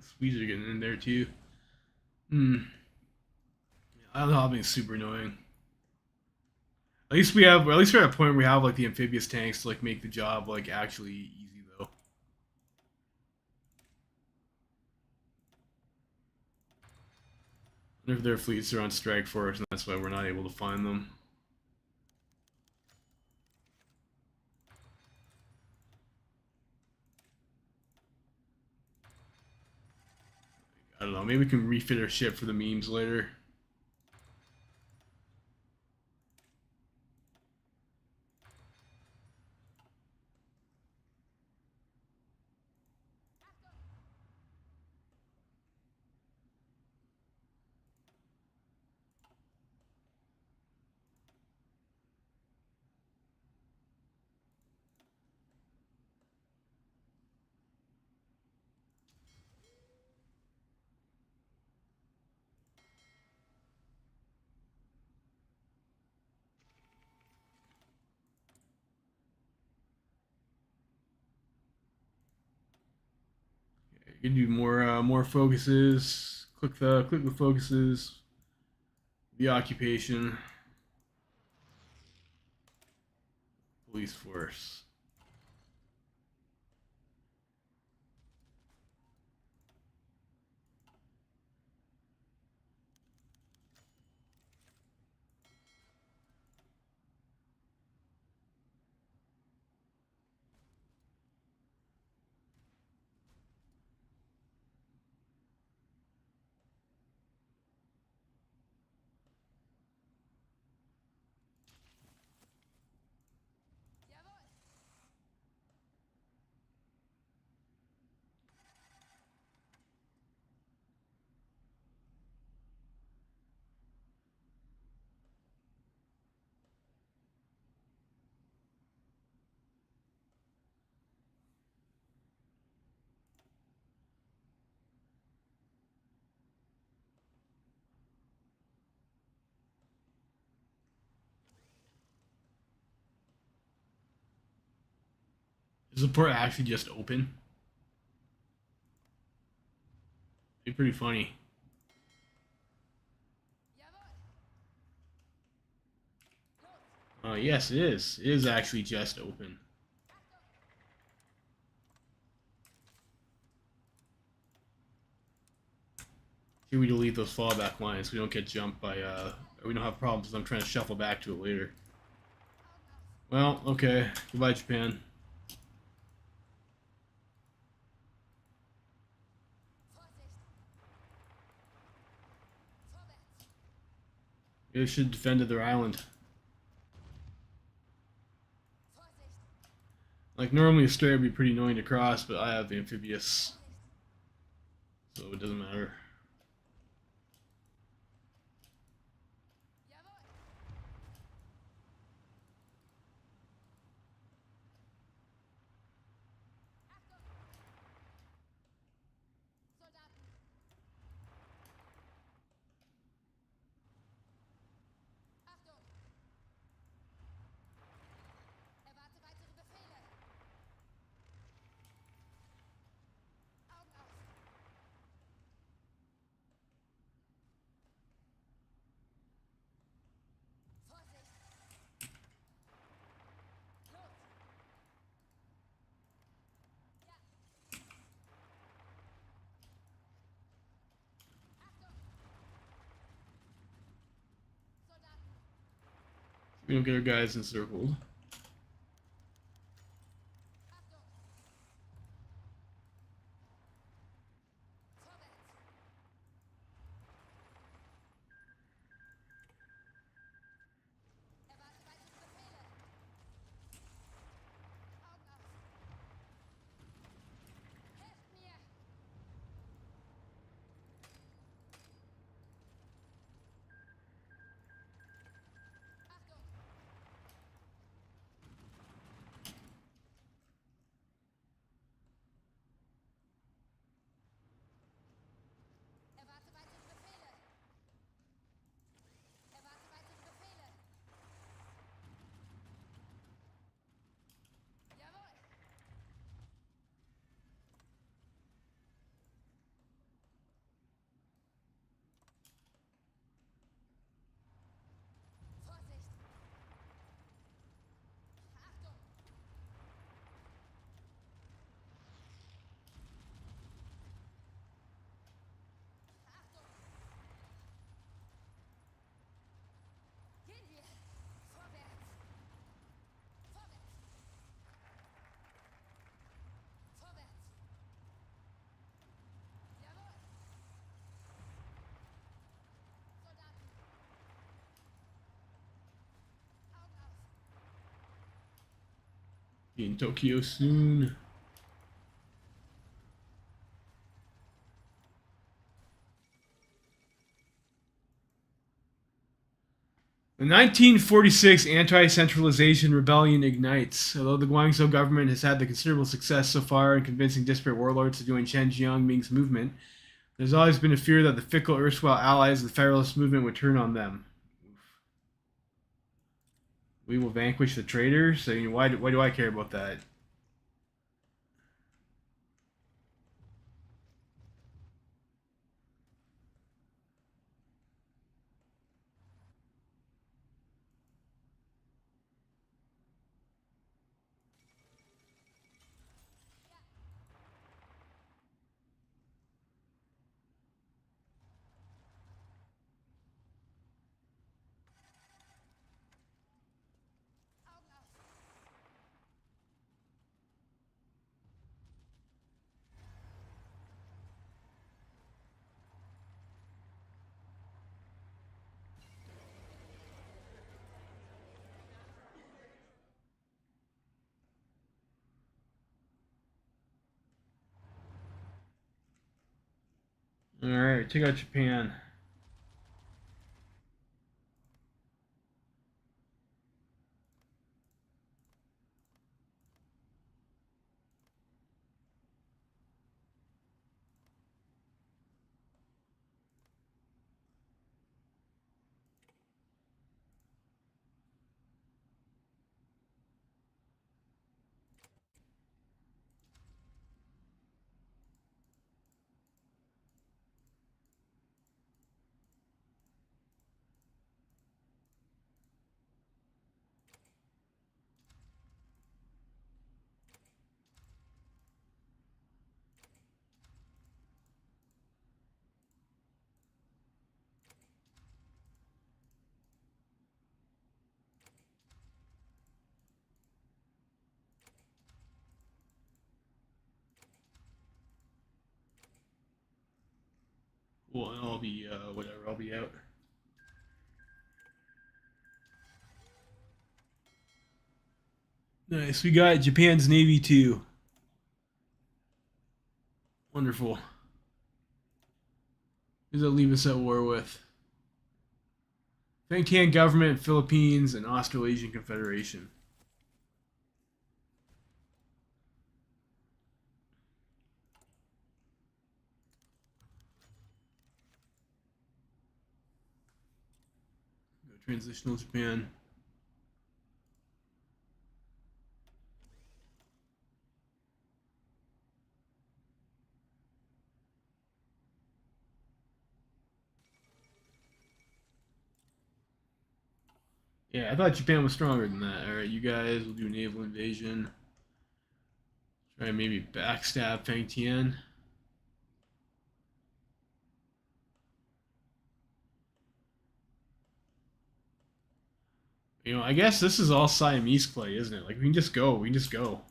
Squeeze are getting in there too. I don't know, I'm being super annoying. At least we're at a point where we have like the amphibious tanks to like make the job like actually easy though. I wonder if their fleets are on strike for us, and that's why we're not able to find them. I don't know. Maybe we can refit our ship for the memes later. You can do more focuses. Click the focuses. The occupation. Police force. Is the port actually just open? It'd be pretty funny. Yes, it is. It is actually just open. Here we delete those fallback lines so we don't get jumped by, or we don't have problems as I'm trying to shuffle back to it later. Well, okay. Goodbye, Japan. They should have defended their island. Like, normally a stray would be pretty annoying to cross, but I have amphibious, so it doesn't matter. We don't get our guys encircled. Be in Tokyo soon. The 1946 anti-centralization rebellion ignites. Although the Guangzhou government has had the considerable success so far in convincing disparate warlords to join Chen Jiangming's movement, there's always been a fear that the fickle erstwhile allies of the Federalist movement would turn on them. We will vanquish the traitors? I mean, why do I care about that? Alright, take out Japan. Well, I'll be whatever. I'll be out. Nice. We got Japan's Navy too. Wonderful. Who does that leave us at war with? Fengtian government, Philippines, and Australasian Confederation. Go transitional Japan. Yeah, I thought Japan was stronger than that. Alright, you guys will do naval invasion. Try and maybe backstab Fengtian. You know, I guess this is all Siamese play, isn't it? Like, we can just go. We can just go.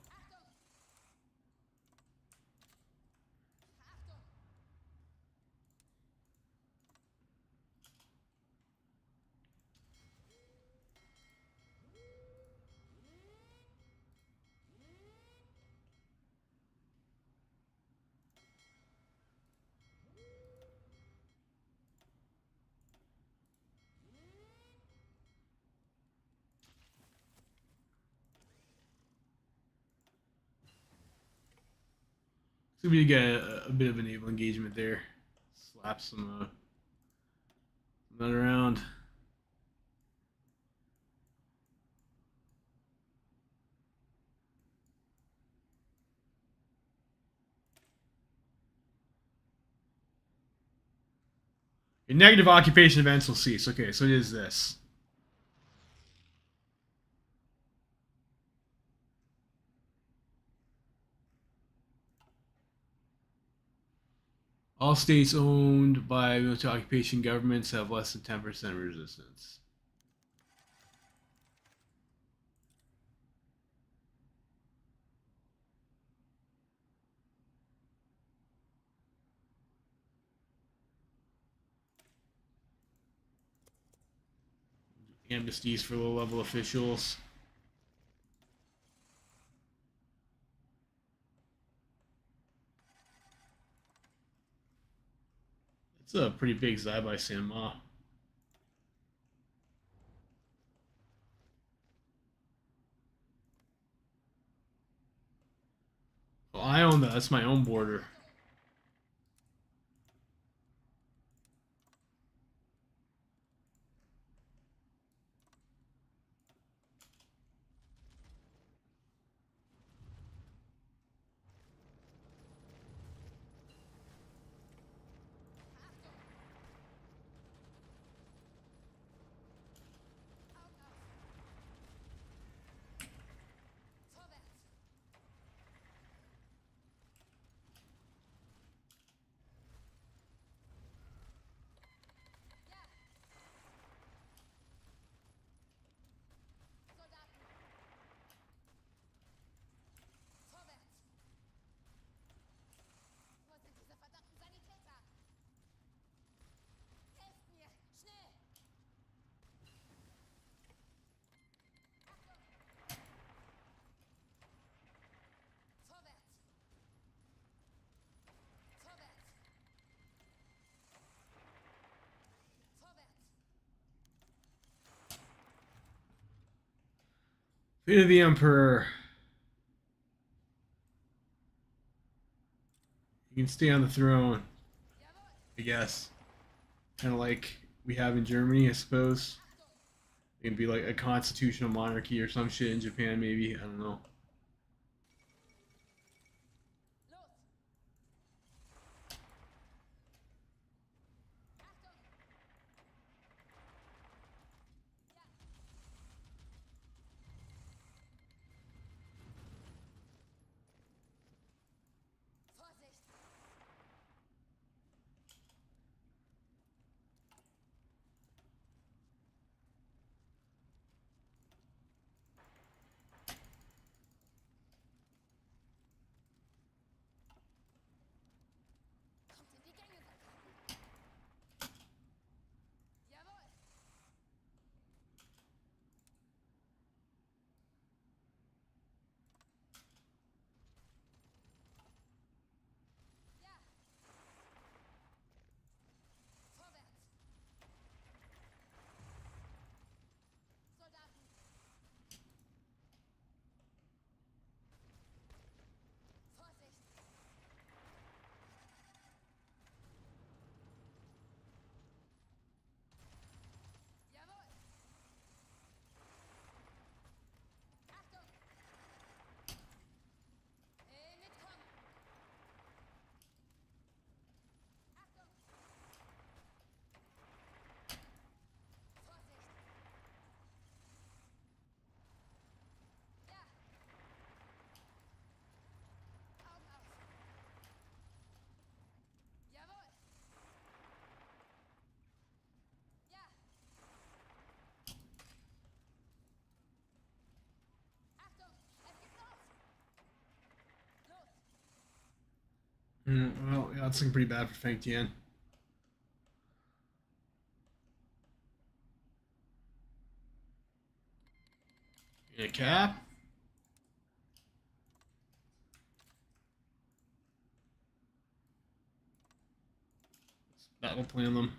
So we get a bit of a naval engagement there. Slap some that around. Your negative occupation events will cease. Okay, so it is this. All states owned by military occupation governments have less than 10% resistance. Amnesties for low-level officials. It's a pretty big Zai by Sanma. Well, I own that. That's my own border. Fate of the Emperor. You can stay on the throne, I guess. Kind of like we have in Germany, I suppose. It can be like a constitutional monarchy or some shit in Japan, maybe. I don't know. Well, yeah, that's looking pretty bad for Feng Tian. Yeah, cap. Battle plan them.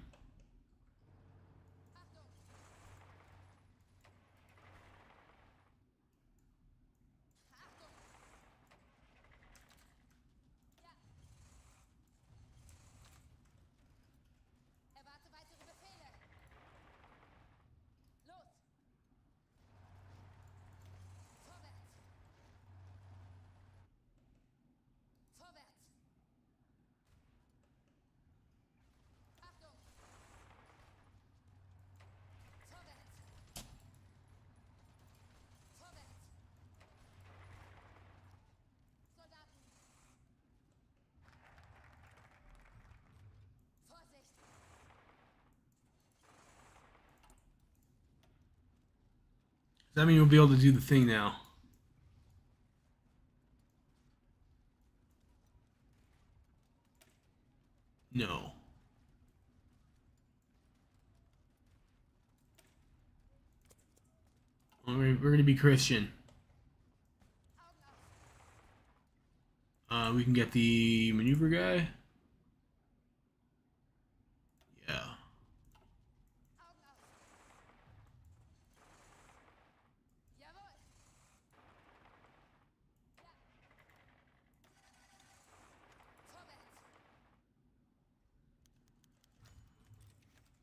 Does that mean we'll be able to do the thing now? No. We're going to be Christian. We can get the maneuver guy. Yeah.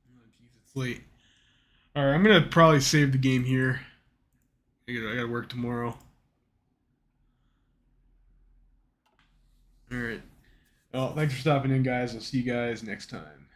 Oh, jeez, it's late. All right, I'm gonna probably save the game here. I gotta work tomorrow. All right. Well, thanks for stopping in, guys. I'll see you guys next time.